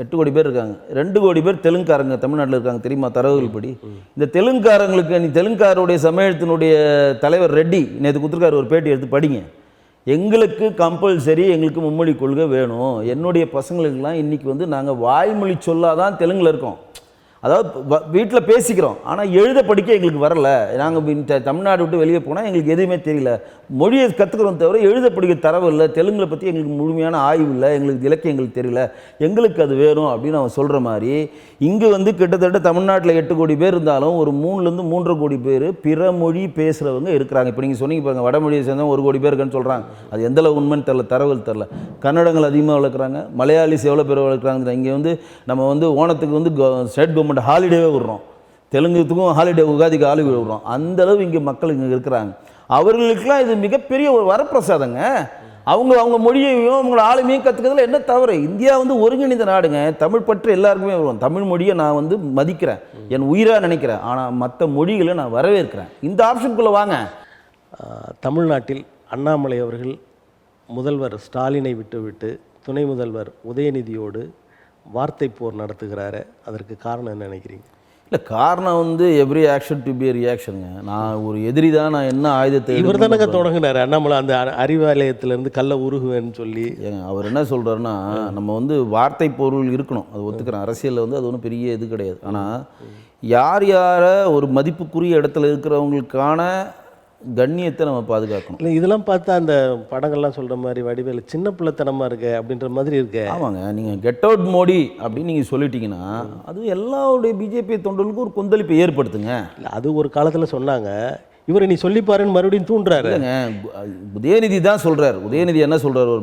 8 கோடி பேர் இருக்காங்க. 2 கோடி பேர் தெலுங்குக்காரங்க தமிழ்நாட்டில் இருக்காங்க, தெரியுமா தரவுகள் படி? இந்த தெலுங்குக்காரங்களுக்கு, நீ தெலுங்குக்காரருடைய சமயத்தினுடைய தலைவர் ரெட்டி நேற்று கொடுத்துருக்காரு ஒரு பேட்டி, எடுத்து படிங்க. எங்களுக்கு கம்பல்சரி, எங்களுக்கு மும்மொழி கொள்கை வேணும். என்னுடைய பசங்களுக்கெல்லாம் இன்றைக்கி வந்து நாங்கள் வாய்மொழி சொல்லாதான் தெலுங்கில் இருக்கோம், அதாவது வீட்டில் பேசிக்கிறோம், ஆனால் எழுத படிக்க எங்களுக்கு வரல. நாங்கள் தமிழ்நாடு விட்டு வெளியே போனால் எங்களுக்கு எதுவுமே தெரியல, மொழியை கற்றுக்கிறோம் தவிர எழுத படிக்க தரவு இல்லை, தெலுங்கில் பற்றி எங்களுக்கு முழுமையான ஆய்வு இல்லை, எங்களுக்கு இலக்கியம் எங்களுக்கு தெரியல, எங்களுக்கு அது வேணும் அப்படின்னு அவன் சொல்கிற மாதிரி, இங்கே வந்து கிட்டத்தட்ட தமிழ்நாட்டில் 8 கோடி பேர் இருந்தாலும் ஒரு 3லேருந்து 3.5 கோடி பேர் பிற மொழி பேசுகிறவங்க இருக்கிறாங்க. இப்போ நீங்கள் சொன்னீங்க பாருங்க, வடமொழியை சேர்ந்தவங்க 1 கோடி பேர் இருக்குன்னு சொல்கிறாங்க. அது எந்தளவு உண்மைன்னு தெரில, தரவுகள் தெரில. கன்னடங்கள் அதிகமாக வளர்க்குறாங்க, மலையாளிஸ் எவ்வளோ பேர் வளர்க்குறாங்க. இங்கே வந்து நம்ம வந்து ஓணத்துக்கு வந்து ஸ்டேட் கவர்மெண்ட் ஹாலிடேவே விடுறோம், தெலுங்குத்துக்கும் ஹாலிடே, உகாதிக்கு ஹாலிடே விடுறோம். அந்தளவு இங்கே மக்கள் இங்கே இருக்கிறாங்க. அவர்களுக்கெல்லாம் இது மிகப்பெரிய ஒரு வரப்பிரசாதங்க. அவங்க மொழியையும் அவங்களோட ஆளுமையும் கற்றுக்கிறதுல என்ன தவறு? இந்தியா வந்து ஒருங்கிணைந்த நாடுங்க, தமிழ் பற்று எல்லாருக்குமே வரும். தமிழ் மொழியை நான் வந்து மதிக்கிறேன், என் உயிராக நினைக்கிறேன். ஆனால் மற்ற மொழிகளை நான் வரவேற்கிறேன். இந்த ஆப்ஷனுக்குள்ளே வாங்க. தமிழ்நாட்டில் அண்ணாமலை அவர்கள் முதல்வர் ஸ்டாலினை விட்டுவிட்டு துணை முதல்வர் உதயநிதியோடு வார்த்தை போர் நடத்துகிறாரு, அதற்கு காரணம் என்ன நினைக்கிறீங்க? இல்லை, காரணம் வந்து எவ்ரி ஆக்ஷன் டு பி ரியாக்ஷனுங்க. நான் ஒரு எதிரி தான், நான் என்ன ஆயுதத்தை, இவர் தானங்க தொடங்கினார் அண்ணாமலை அந்த அறிவாலயத்திலேருந்து கல்ல உருகுவேன்னு சொல்லி. அவர் என்ன சொல்கிறாருன்னா, நம்ம வந்து வார்த்தை பொருள் இருக்கணும், அது ஒத்துக்கிறேன். அரசியலில் வந்து அது ஒன்றும் பெரிய இது கிடையாது. ஆனால் யார் யாரை ஒரு மதிப்புக்குரிய இடத்துல இருக்கிறவங்களுக்கான கண்ணியத்தை நம்ம பாதுகாக்கணும். இல்லை, இதெல்லாம் பார்த்தா அந்த படங்கள்லாம் சொல்கிற மாதிரி வடிவேலு சின்ன பிள்ளைத்தனமாக இருக்கு அப்படின்ற மாதிரி இருக்கு. ஆமாங்க, நீங்கள் கெட் அவுட் மோடி அப்படின்னு நீங்கள் சொல்லிட்டீங்கன்னா அது எல்லாருடைய பிஜேபி தொண்டர்களுக்கும் ஒரு கொந்தளிப்பை ஏற்படுத்துங்க. இல்லை, அது ஒரு காலத்தில் சொன்னாங்க, இவரை நீ சொல்லிப்பாருன்னு மறுபடியும் தூண்டுறாரு. உதயநிதி தான் சொல்கிறார். உதயநிதி என்ன சொல்கிறார்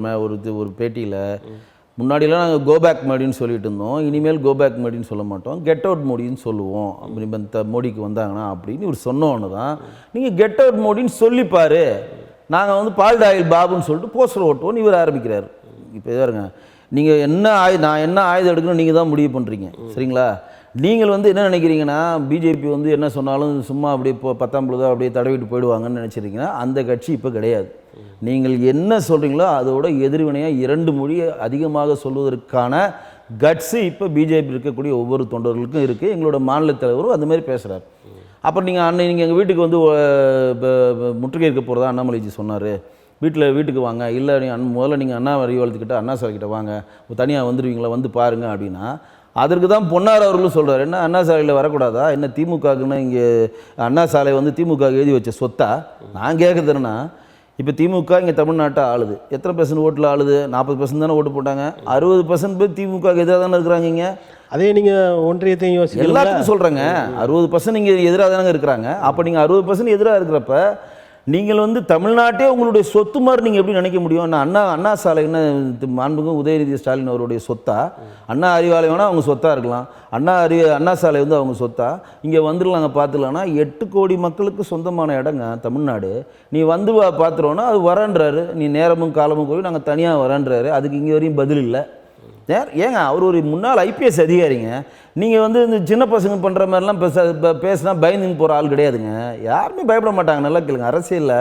ஒரு பேட்டியில், முன்னாடிலாம் நாங்கள் கோபேக் மோடின்னு சொல்லிட்டு இருந்தோம், இனிமேல் கோபேக் மோடின்னு சொல்ல மாட்டோம், கெட் அவுட் மோடின்னு சொல்லுவோம். அப்படி மோடிக்கு வந்தாங்கன்னா அப்படின்னு இவர் சொன்னோன்னு தான் நீங்கள் கெட் அவுட் மோடின்னு சொல்லிப்பார், நாங்கள் வந்து பால்டாயில் பாபுன்னு சொல்லிட்டு போஸ்டர் ஓட்டுவோன்னு இவர் ஆரம்பிக்கிறார். இப்போ இதாருங்க, நீங்கள் நான் என்ன ஆயுதம் எடுக்கணும் நீங்கள் தான் முடிவு பண்ணுறீங்க, சரிங்களா? நீங்கள் வந்து என்ன நினைக்கிறீங்கன்னா, பிஜேபி வந்து என்ன சொன்னாலும் சும்மா அப்படியே இப்போ 10ஆம் பொழுது அப்படியே தடவிட்டு போயிடுவாங்கன்னு நினச்சிருக்கீங்கன்னா, அந்த கட்சி இப்போ கிடையாது. நீங்கள் என்ன சொல்கிறீங்களோ அதோட எதிர்வினையாக 2 மொழியை அதிகமாக சொல்வதற்கான கட்ஸு இப்போ பிஜேபி இருக்கக்கூடிய ஒவ்வொரு தொண்டர்களுக்கும் இருக்குது. எங்களோட மாநில தலைவரும் அந்த மாதிரி பேசுகிறார். அப்புறம் நீங்கள் எங்கள் வீட்டுக்கு வந்து முற்றுகை இருக்க போகிறதா அண்ணாமலைஜி சொன்னார், வீட்டுக்கு வாங்க, இல்லை முதல்ல நீங்கள் அண்ணா அறிவாளத்துக்கிட்ட அண்ணா சாலைக்கிட்ட வாங்க, தனியாக வந்துடுவீங்களா, வந்து பாருங்கள் அப்படின்னா, அதற்கு தான் பொன்னார் அவர்களும் சொல்கிறார், என்ன அண்ணா சாலையில் வரக்கூடாதா, என்ன திமுகவுக்குன்னா இங்கே அண்ணா சாலை வந்து திமுக எழுதி வச்ச சொத்தா? நான் கேட்குறதுன்னா, இப்போ திமுக இங்கே தமிழ்நாட்டை ஆளுது, எத்தனை % ஓட்டில் ஆளுது? 40% தானே ஓட்டு போட்டாங்க, 60% பேர் திமுக எதிராக தானே இருக்கிறாங்க. இங்கே அதே நீங்கள் ஒன்றியத்தையும் யோசிக்க எல்லாத்துக்கும் சொல்கிறேங்க, 60% இங்கே எதிராக தானே இருக்கிறாங்க. அப்போ நீங்கள் 60% எதிராக இருக்கிறப்ப நீங்கள் வந்து தமிழ்நாட்டே உங்களுடைய சொத்து மாதிரி நீங்கள் எப்படி நினைக்க முடியும்? அண்ணா சாலை என்ன மாண்புங்க உதயநிதி ஸ்டாலின் அவருடைய சொத்தா? அண்ணா அறிவாலயம் வேணால் அவங்க சொத்தாக இருக்கலாம், அண்ணா சாலை வந்து அவங்க சொத்தா? இங்கே வந்துடலாங்க பார்த்துக்கலாம்னா 8 கோடி மக்களுக்கு சொந்தமான இடங்க தமிழ்நாடு. நீ வந்து பார்த்துருவோன்னா அது வரன்றாரு, நீ நேரமும் காலமும் போய் நாங்கள் தனியாக வரன்றாரு, அதுக்கு இங்கே வரையும் பதில் இல்லை. ஏங்க அவர் ஒரு முன்னாள் ஐபிஎஸ் அதிகாரிங்க, நீங்கள் வந்து இந்த சின்ன பசங்க பண்ணுற மாதிரிலாம் பேசினா பயந்துன்னு போகிற ஆள் கிடையாதுங்க. யாருமே பயப்பட மாட்டாங்க. நல்லா கேளுங்க, அரசியலில்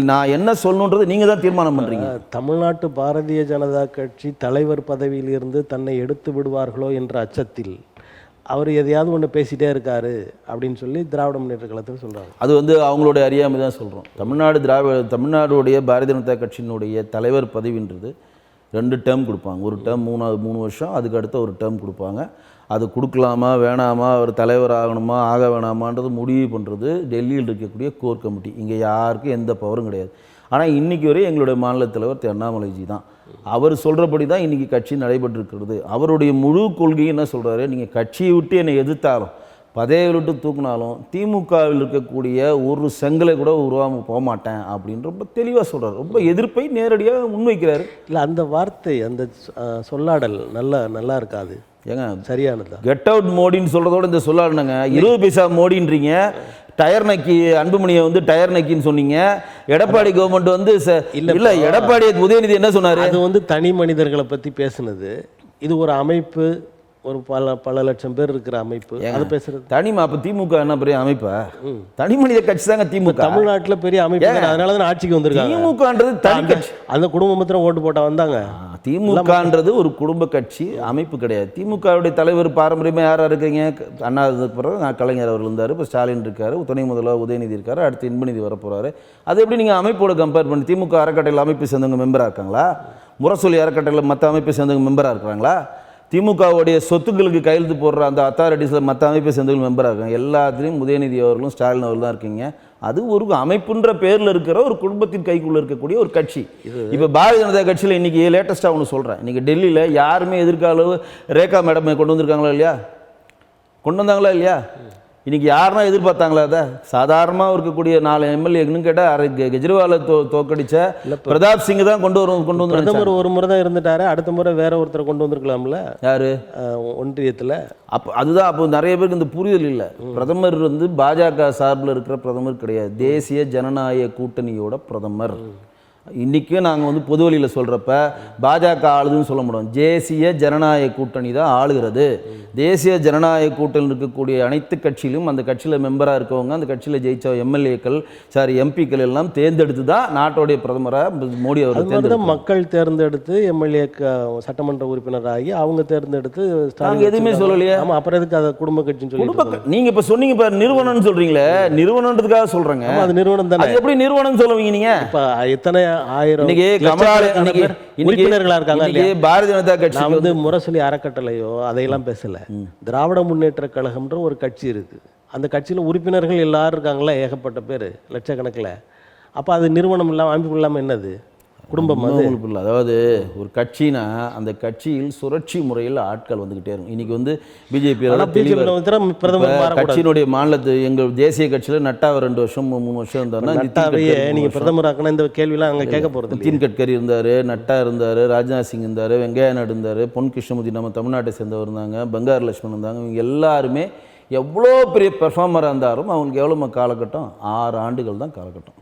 நான் என்ன சொல்லணுன்றது நீங்கள் தான் தீர்மானம் பண்ணுறீங்க. தமிழ்நாட்டு பாரதிய ஜனதா கட்சி தலைவர் பதவியிலிருந்து தன்னை எடுத்து விடுவார்களோ என்ற அச்சத்தில் அவர் எதையாவது ஒன்று பேசிகிட்டே இருக்காரு அப்படின்னு சொல்லி திராவிட முன்னேற்ற கழகத்தில் சொல்கிறாங்க. அது அவங்களுடைய அறியாமை தான் சொல்கிறோம். தமிழ்நாடுடைய பாரதிய ஜனதா கட்சியினுடைய தலைவர் பதவின்றது 2 டேர்ம் கொடுப்பாங்க. ஒரு டேர்ம் 3 வருஷம், அதுக்கு அடுத்த ஒரு டேர்ம் கொடுப்பாங்க. அது கொடுக்கலாமா வேணாமா, அவர் தலைவர் ஆகணுமா ஆக வேணாமான்றது முடிவு பண்ணுறது டெல்லியில் இருக்கக்கூடிய கோர் கமிட்டி. இங்கே யாருக்கும் எந்த பவரும் கிடையாது. ஆனால் இன்றைக்கி வரை எங்களுடைய மாநில தலைவர் திரு அண்ணாமலைஜி தான். அவர் சொல்கிறபடி தான் இன்றைக்கி கட்சி நடைபெற்றிருக்கிறது. அவருடைய முழு கொள்கையும் என்ன சொல்கிறாரு, நீங்கள் கட்சியை விட்டு என்னை எதிர்த்தாலும் பதவியை விட்டு தூக்குனாலும் திமுகவில் இருக்கக்கூடிய ஒரு செங்கலை கூட உருவாமல் போக மாட்டேன் அப்படின்னு ரொம்ப தெளிவாக சொல்கிறார். ரொம்ப எதிர்ப்பை நேரடியாக முன்வைக்கிறாரு. இல்லை, அந்த வார்த்தை, அந்த சொல்லாடல் நல்லா இருக்காது. ஏங்க சரியானதா? கெட் அவுட் மோடின்னு சொல்கிறதோட இந்த சொல்லாடுனாங்க 20 பைசா மோடின்றீங்க. டயர் நக்கி அன்புமணியை டயர் நக்கின்னு சொன்னீங்க. எடப்பாடி கவர்மெண்ட் இல்லை எடப்பாடி உதயநிதி என்ன சொன்னார்? அது தனி மனிதர்களை பற்றி பேசுனது. இது ஒரு அமைப்பு, ஒரு பல லட்சம் பேர் இருக்கிற அமைப்பு. அது பேசுறது தனிமா. அப்போ திமுக என்ன பெரிய அமைப்பா? தனி மனித கட்சி தாங்க திமுக. தமிழ்நாட்டில் பெரிய அமைப்பு, அதனால தான் ஆட்சிக்கு வந்திருக்காங்க. திமுகன்றது தனி கட்சி. அந்த குடும்பம் மாத்திரம் ஓட்டு போட்டா வந்தாங்க. திமுகன்றது ஒரு குடும்ப கட்சி அமைப்பு கிடையாது. திமுகவுடைய தலைவர் பாரம்பரியமாக யாராக இருக்கீங்க? அண்ணா இருந்ததுக்கு பிறகு கலைஞர் அவர் இருந்தார், இப்போ ஸ்டாலின் இருக்காரு, துணை முதல்வர் உதயநிதி இருக்காரு, அடுத்து இன்பநிதி வரப்போறாரு. அது எப்படி நீங்கள் அமைப்போட கம்பேர் பண்ணி? திமுக அறக்கட்டையில் அமைப்பு சேர்ந்தவங்க மெம்பராக இருக்காங்களா? முரசொலி அறக்கட்டையில் மற்ற அமைப்பை சேர்ந்தவங்க மெம்பராக இருக்கிறாங்களா? திமுகவுடைய சொத்துக்களுக்கு கையெழுத்து போடுற அந்த அத்தாரிட்டிஸில் மற்ற அமைப்பை சேர்ந்தவங்க மெம்பராக இருக்காங்க. எல்லாத்துலேயும் உதயநிதி அவர்களும் ஸ்டாலின் அவர்கள் தான் இருக்கீங்க. அது ஒரு அமைப்புன்ற பேரில் இருக்கிற ஒரு குடும்பத்தின் கைக்குள்ளே இருக்கக்கூடிய ஒரு கட்சி. இப்போ பாரதிய ஜனதா கட்சியில் இன்றைக்கி லேட்டஸ்ட்டாக ஒன்று சொல்கிறேன். இன்றைக்கி டெல்லியில் யாருமே எதிர்கால ரேகா மேடம் கொண்டு வந்திருக்காங்களா இல்லையா? கொண்டு வந்தாங்களா இல்லையா? இன்றைக்கி யாருன்னா எதிர்பார்த்தாங்களா? அதை சாதாரணமாக இருக்கக்கூடிய 4 எம்எல்ஏன்னு கேட்டால் கெஜ்ரிவாலை தோக்கடிச்ச பிரதாப் சிங் தான் கொண்டு வந்து பிரதமர் ஒரு முறை தான் இருந்துட்டாரு. அடுத்த முறை வேற ஒருத்தரை கொண்டு வந்திருக்கலாம்ல. யாரு? ஒன்றியத்தில். அப்போ அதுதான். அப்போ நிறைய பேருக்கு இந்த புரிதல் இல்லை. பிரதமர் பாஜக சார்பில் இருக்கிற பிரதமர் கிடையாது, தேசிய ஜனநாயக கூட்டணியோட பிரதமர். இன்றைக்கும் நாங்கள் பொது வழியில் சொல்கிறப்ப பாஜக ஆளுதுன்னு சொல்ல முடியும். தேசிய ஜனநாயக கூட்டணி தான் ஆளுகிறது. தேசிய ஜனநாயக கூட்டணியில் இருக்கக்கூடிய அனைத்து கட்சியிலும் அந்த கட்சியில் மெம்பராக இருக்கவங்க, அந்த கட்சியில் ஜெயிச்ச எம்எல்ஏக்கள் எம்பிக்கள் எல்லாம் தேர்ந்தெடுத்து தான் நாட்டுடைய பிரதமராக மோடி அவர்கள் மக்கள் தேர்ந்தெடுத்து எம்எல்ஏ சட்டமன்ற உறுப்பினராகி அவங்க தேர்ந்தெடுத்து நாங்கள் எதுவுமே சொல்லலையே. ஆமாம், அப்புறம் எதுக்கு அதை குடும்ப கட்சின்னு சொல்லி நீங்கள் இப்போ சொன்னீங்க. இப்போ நிறுவனம்னு சொல்கிறீங்களே, நிறுவனன்றதுக்காக சொல்கிறேங்க. அது நிறுவனம் தானே. எப்படி நிறுவனம் சொல்லுவீங்க நீங்கள்? இப்போ எத்தனை ஆயிரம் உறுப்பினர்களா இருக்காங்க. பாரதிய ஜனதா கட்சி முரசொலி அறக்கட்டளையோ அதையெல்லாம் பேசல. திராவிட முன்னேற்ற கழகம்ன்ற ஒரு கட்சி இருக்கு. அந்த கட்சியில் உறுப்பினர்கள் எல்லாரும் இருக்காங்களா, ஏகப்பட்ட பேர், லட்சக்கணக்கில். அப்போ அது நிறுவனம் இல்லாமல் அமைப்பு இல்லாமல் என்னது? குடும்பம். இல்லை, அதாவது ஒரு கட்சினா அந்த கட்சியில் சுழற்சி முறையில் ஆட்கள் வந்துக்கிட்டே இருக்கும். இன்னைக்கு பிஜேபி கட்சியினுடைய மாநிலத்து எங்கள் தேசிய கட்சியில் நட்டாவை 2 வருஷம் 3 வருஷம் இருந்தாருன்னா நீங்கள் பிரதமர் ஆக்கினா இந்த கேள்வியெல்லாம் அங்கே கேட்க போகிறது. நிதின் கட்கரி இருந்தார், நட்டா இருந்தார், ராஜ்நாத் சிங் இருந்தார், வெங்கையா நாயுடு இருந்தார், பொன் கிருஷ்ணமூர்த்தி நம்ம தமிழ்நாட்டை சேர்ந்தவர் இருந்தாங்க, பங்காரு லட்சுமணன் இருந்தாங்க. இவங்க எல்லாருமே எவ்வளோ பெரிய பெர்ஃபார்மராக இருந்தாலும் அவங்களுக்கு எவ்வளோ காலகட்டம்? 6 ஆண்டுகள் தான் காலகட்டம்.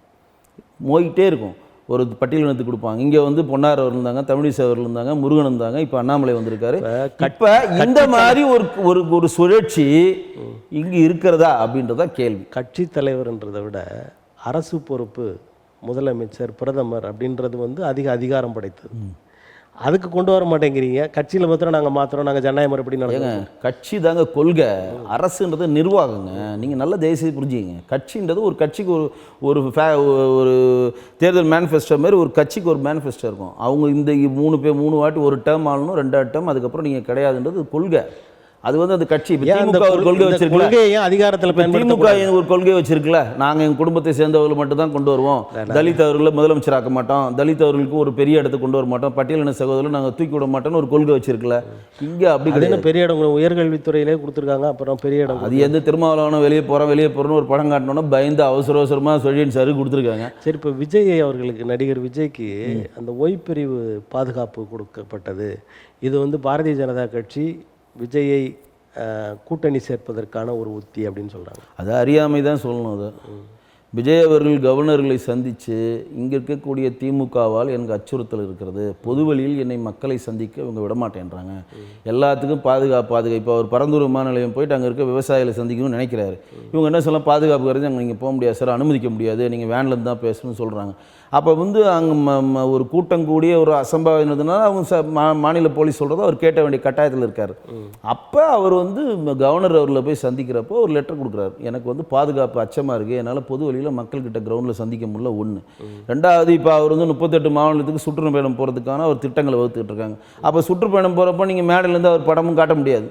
போய்கிட்டே இருக்கும். ஒரு பட்டியலினத்துக்கு கொடுப்பாங்க. இங்கே பொன்னார் அவர் இருந்தாங்க, தமிழிசை அவர்கள் இருந்தாங்க, முருகன் இருந்தாங்க, இப்போ அண்ணாமலை வந்திருக்காரு. இப்போ இந்த மாதிரி ஒரு சுழற்சி இங்கே இருக்கிறதா அப்படின்றதா கேள்வி. கட்சி தலைவர்ன்றதை விட அரசு பொறுப்பு, முதலமைச்சர், பிரதமர் அப்படின்றது அதிக அதிகாரம் படைத்தது. அதுக்கு கொண்டு வர மாட்டேங்கிறீங்க. கட்சியில் மாத்திரம் நாங்கள் மாத்திரம் நாங்கள் ஜனநாயக முறைப்படி நடக்குங்க. கட்சி தாங்க கொள்கை, அரசுன்றது நிர்வாகங்க. நீங்கள் நல்ல தேசிய புரிஞ்சுங்க. கட்சின்றது ஒரு கட்சிக்கு ஒரு தேர்தல் மேனிஃபெஸ்டோ மாதிரி ஒரு கட்சிக்கு ஒரு மேனிஃபெஸ்டோ இருக்கும். அவங்க இந்த 3 வாட்டி ஒரு டேர்ம் ஆளணும், 2வது டேர்ம், அதுக்கப்புறம் நீங்கள் கிடையாதுன்றது கொள்கை. அது அந்த கட்சி திமுக ஒரு கொள்கை வச்சிருக்கல, அதிகாரத்தில் திமுக ஒரு கொள்கை வச்சிருக்கல, நாங்கள் எங்கள் குடும்பத்தை சேர்ந்தவர்கள் மட்டும் தான் கொண்டு வருவோம், தலித் அவர்களை முதலமைச்சர் ஆக்க மாட்டோம், தலித் அவர்களுக்கு ஒரு பெரிய இடத்தை கொண்டு வர மாட்டோம், பட்டியலின சகோதரர்கள் நாங்கள் தூக்கி விட மாட்டோம்னு ஒரு கொள்கை வச்சிருக்கல. இங்கே அப்படி கிடையாது. பெரிய இடம் உயர்கல்வித்துறையிலே கொடுத்துருக்காங்க. அப்புறம் பெரிய இடம் அது திருமாவளவனும் வெளியே போகிறோன்னு ஒரு படம் காட்டணும்னா பயந்து அவசரமாக சொல்லின்னு சரி கொடுத்துருக்காங்க. சரி, இப்போ விஜய் அவர்களுக்கு, நடிகர் விஜய்க்கு அந்த ஓய்பிரிவு பாதுகாப்பு கொடுக்கப்பட்டது. இது பாரதிய ஜனதா கட்சி விஜயை கூட்டணி சேர்ப்பதற்கான ஒரு உத்தி அப்படின்னு சொல்கிறாங்க. அது அறியாமை தான் சொல்லணும். அது விஜய் அவர்கள் கவர்னர்களை சந்தித்து இங்கே இருக்கக்கூடிய திமுகவால் எனக்கு அச்சுறுத்தல் இருக்கிறது, பொது வழியில் என்னை மக்களை சந்திக்க இவங்க விடமாட்டேன்றாங்க, எல்லாத்துக்கும் பாதுகாப்பு. இப்போ அவர் பரந்தூர் விமான நிலையம் போயிட்டு அங்கே இருக்க விவசாயிகளை சந்திக்கணும்னு நினைக்கிறாரு. இவங்க என்ன சொல்லலாம், பாதுகாப்பு கருதி அங்கே நீங்கள் போக முடியாது சார், அனுமதிக்க முடியாது, நீங்கள் வேன்லேருந்து தான் பேசணும்னு சொல்கிறாங்க. அப்போ வந்து அங்கே ஒரு கூட்டம் கூடிய ஒரு அசம்பாவிதம் இருந்ததுனால அவங்க மாநில போலீஸ் சொல்கிறத அவர் கேட்ட வேண்டிய கட்டாயத்தில் இருக்கார். அப்போ அவர் வந்து கவர்னர் அவரில் போய் சந்திக்கிறப்போ ஒரு லெட்டர் கொடுக்குறாரு, எனக்கு வந்து பாதுகாப்பு அச்சமாக இருக்குது, என்னால் பொது வழியில் மக்கள்கிட்ட கிரவுண்டில் சந்திக்க முடியல. ஒன்று. ரெண்டாவது, இப்போ அவர் வந்து 38 மாநிலத்துக்கு சுற்றுப்பயணம் போகிறதுக்கான ஒரு திட்டங்களை வகுத்துக்கிட்டு இருக்காங்க. அப்போ சுற்றுப்பயணம் போகிறப்போ நீங்கள் மேடையிலேருந்து அவர் படமும் காட்ட முடியாது,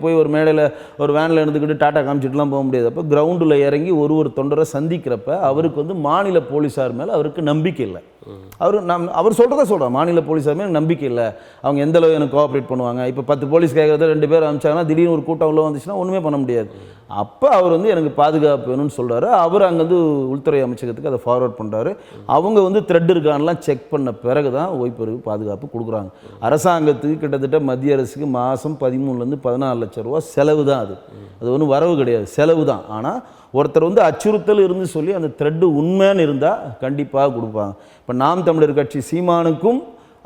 போய் ஒரு மேடையில் ஒரு வேனில் இருந்துக்கிட்டு டாட்டா காமிச்சிட்டுலாம் போக முடியாது. அப்போ கிரவுண்டில் இறங்கி ஒரு தொண்டரை சந்திக்கிறப்ப அவருக்கு வந்து மாநில போலீஸார் மேலே அவருக்கு நம்பிக்கை இல்லை. அவர் சொல்கிறத சொல்கிறார், மாநில போலீஸார் மேலே நம்பிக்கை இல்லை, அவங்க எந்த அளவு எனக்கு கோஆப்ரேட் பண்ணுவாங்க. இப்போ 10 போலீஸ் கேட்குறத 2 பேர் அனுப்பிச்சாங்கன்னா திடீர்னு ஒரு கூட்டம் உள்ள வந்துச்சுன்னா ஒன்றுமே பண்ண முடியாது. அப்போ அவர் வந்து எனக்கு பாதுகாப்பு வேணும்னு சொல்கிறாரு. அவர் அங்கேருந்து உள்துறை அமைச்சகத்துக்கு அதை ஃபார்வர்ட் பண்ணுறாரு. அவங்க வந்து த்ரெட் இருக்கான்லாம் செக் பண்ண பிறகு தான் ஓய்வறிவு பாதுகாப்பு கொடுக்குறாங்க. அரசாங்கத்துக்கு கிட்டத்தட்ட மத்திய அரசுக்கு மாதம் 13 to 14 லட்சம் ரூபா செலவு தான். அது ஒன்றும் வரவு கிடையாது, செலவு தான். ஆனால் ஒருத்தர் வந்து அச்சுறுத்தல் இருந்து சொல்லி அந்த த்ரெட்டு உண்மைன்னு இருந்தால் கண்டிப்பாக கொடுப்பாங்க. இப்போ நாம் தமிழர் கட்சி சீமானுக்கும்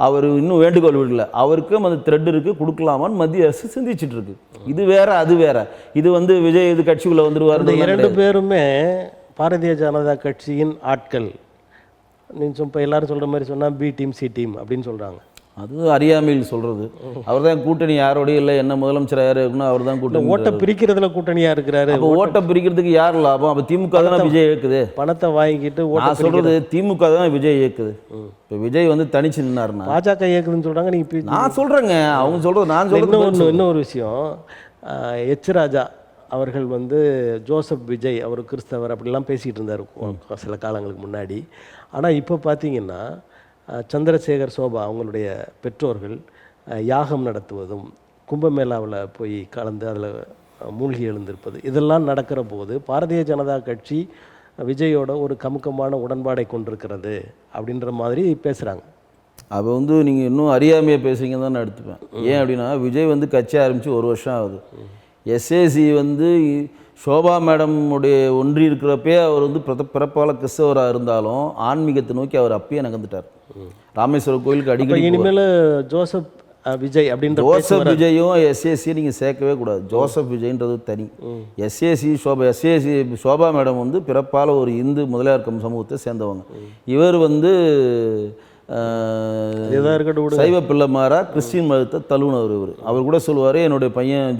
அவர் இன்னும் வேண்டுகோள் விடல, அவருக்கும் அந்த த்ரெட் இருக்குது, கொடுக்கலாமான்னு மத்திய அரசு சிந்திச்சுட்டு இருக்கு. இது வேற அது வேற. இது வந்து விஜய் இது கட்சிக்குள்ளே வந்துருவார். இந்த 2 பேருமே பாரதிய ஜனதா கட்சியின் ஆட்கள். நீங்கள் இப்போ எல்லாரும் சொல்கிற மாதிரி சொன்னால் பி டீம் சி டீம் அப்படின்னு சொல்கிறாங்க. அது அறியாமையில் சொல்கிறது. அவர் தான் கூட்டணி யாரோடையும் இல்லை, என்ன முதலமைச்சர் யார் இருக்குன்னா அவர் தான் கூட்டணி. ஓட்டை பிரிக்கிறதுல கூட்டணியாக இருக்கிறாரு. அப்போ ஓட்டை பிரிக்கிறதுக்கு யார் லாபம்? அப்போ திமுக தானே விஜய் இயக்குது. பணத்தை வாங்கிட்டு நான் சொல்கிறது திமுக தான் விஜய் இயக்குது. இப்போ விஜய் வந்து தனிச்சு நின்னாருன்னா பாஜக இயக்குதுன்னு சொல்கிறாங்க. நீங்கள் நான் சொல்கிறேங்க, அவங்க சொல்கிறது நான் சொல்கிறது. இன்னொரு விஷயம், எச் ராஜா அவர்கள் வந்து ஜோசப் விஜய் அவர் கிறிஸ்தவர் அப்படிலாம் பேசிகிட்டு இருந்தார் சில காலங்களுக்கு முன்னாடி. ஆனால் இப்போ பார்த்தீங்கன்னா சந்திரசேகர் சோபா அவங்களுடைய பெற்றோர்கள் யாகம் நடத்துவதும் கும்பமேளாவில் போய் கலந்து அதில் மூழ்கி எழுந்திருப்பது இதெல்லாம் நடக்கிற போது பாரதிய ஜனதா கட்சி விஜயோட ஒரு கமுக்கமான உடன்பாடை கொண்டிருக்கிறது அப்படின்ற மாதிரி பேசுகிறாங்க. அப்போ வந்து நீங்கள் இன்னும் அறியாமையாக பேசுகிறீங்கன்னு தான் நான் எடுத்துப்பேன். ஏன் அப்படின்னா விஜய் வந்து கட்சி ஆரம்பித்து 1 வருஷம் ஆகுது. எஸ்ஏசி வந்து சோபா மேடம் உடைய ஒன்றி இருக்கிறப்பே அவர் வந்து பிறப்பால கிறிஸ்தவராக இருந்தாலும் ஆன்மீகத்தை நோக்கி அவர் அப்பயே நகர்ந்துட்டார். ராமேஸ்வரம் கோயிலுக்கு அடிக்கடி. இனிமேல் ஜோசப் விஜய் அப்படின்ற ஜோசப் விஜயும் எஸ்ஏசியை நீங்கள் சேர்க்கவே கூடாது. ஜோசப் விஜய்ன்றது தனி. எஸ்ஏசி சோபா மேடம் வந்து பிறப்பால் ஒரு இந்து முதலியார் சமூகத்தை சேர்ந்தவங்க. இவர் வந்து சைவ பிள்ளைமாரா கிறிஸ்டின் மதத்தை தழுவுனவர். அவர் கூட சொல்லுவார், என்னுடைய பையன்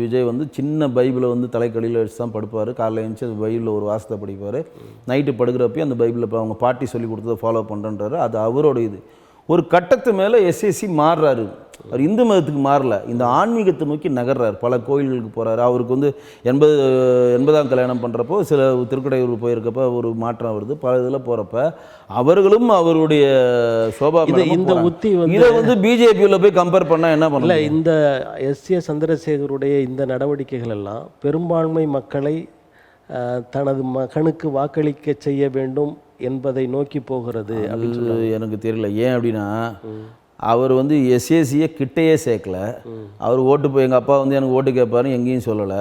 விஜய் வந்து சின்ன பைபிளை வந்து தலைக்கடியில் வச்சு தான் படுப்பார், காலையில் எழுந்துச்சு அந்த பைபிளில் ஒரு வாசத்தை படிப்பார், நைட்டு படுக்கிறப்ப அந்த பைபிளில் அவங்க பாட்டி சொல்லி கொடுத்ததை ஃபாலோ பண்ணுறன்றாரு. அது அவரோட இது. ஒரு கட்டத்து மேலே எஸ்எஸ்சி மாறுறாரு. அவர் இந்து மதத்துக்கு மாறல, இந்த ஆன்மீகத்தை நோக்கி நகர்றார். பல கோயில்களுக்கு போகிறாரு. அவருக்கு வந்து 80ஆம் கல்யாணம் பண்ணுறப்போ சில திருக்கடையூர் போயிருக்கப்போ ஒரு மாற்றம் வருது. பல இதில் போகிறப்ப அவர்களும் அவருடைய சோபா இந்த உத்தி இதை வந்து பிஜேபியில் போய் கம்பேர் பண்ணால் என்ன பண்ணல. இந்த எஸ்.ஏ. சந்திரசேகருடைய இந்த நடவடிக்கைகள் எல்லாம் பெரும்பான்மை மக்களை தனது மகனுக்கு வாக்களிக்க செய்ய வேண்டும் என்பதை நோக்கி போகிறது அப்படின்னு எனக்கு தெரியல. ஏன் அப்படின்னா அவர் வந்து எஸ்ஏசியை கிட்டையே சேர்க்கல. அவர் ஓட்டு போய் எங்கள் அப்பா வந்து எனக்கு ஓட்டு கேட்பாருன்னு எங்கேயும் சொல்லலை.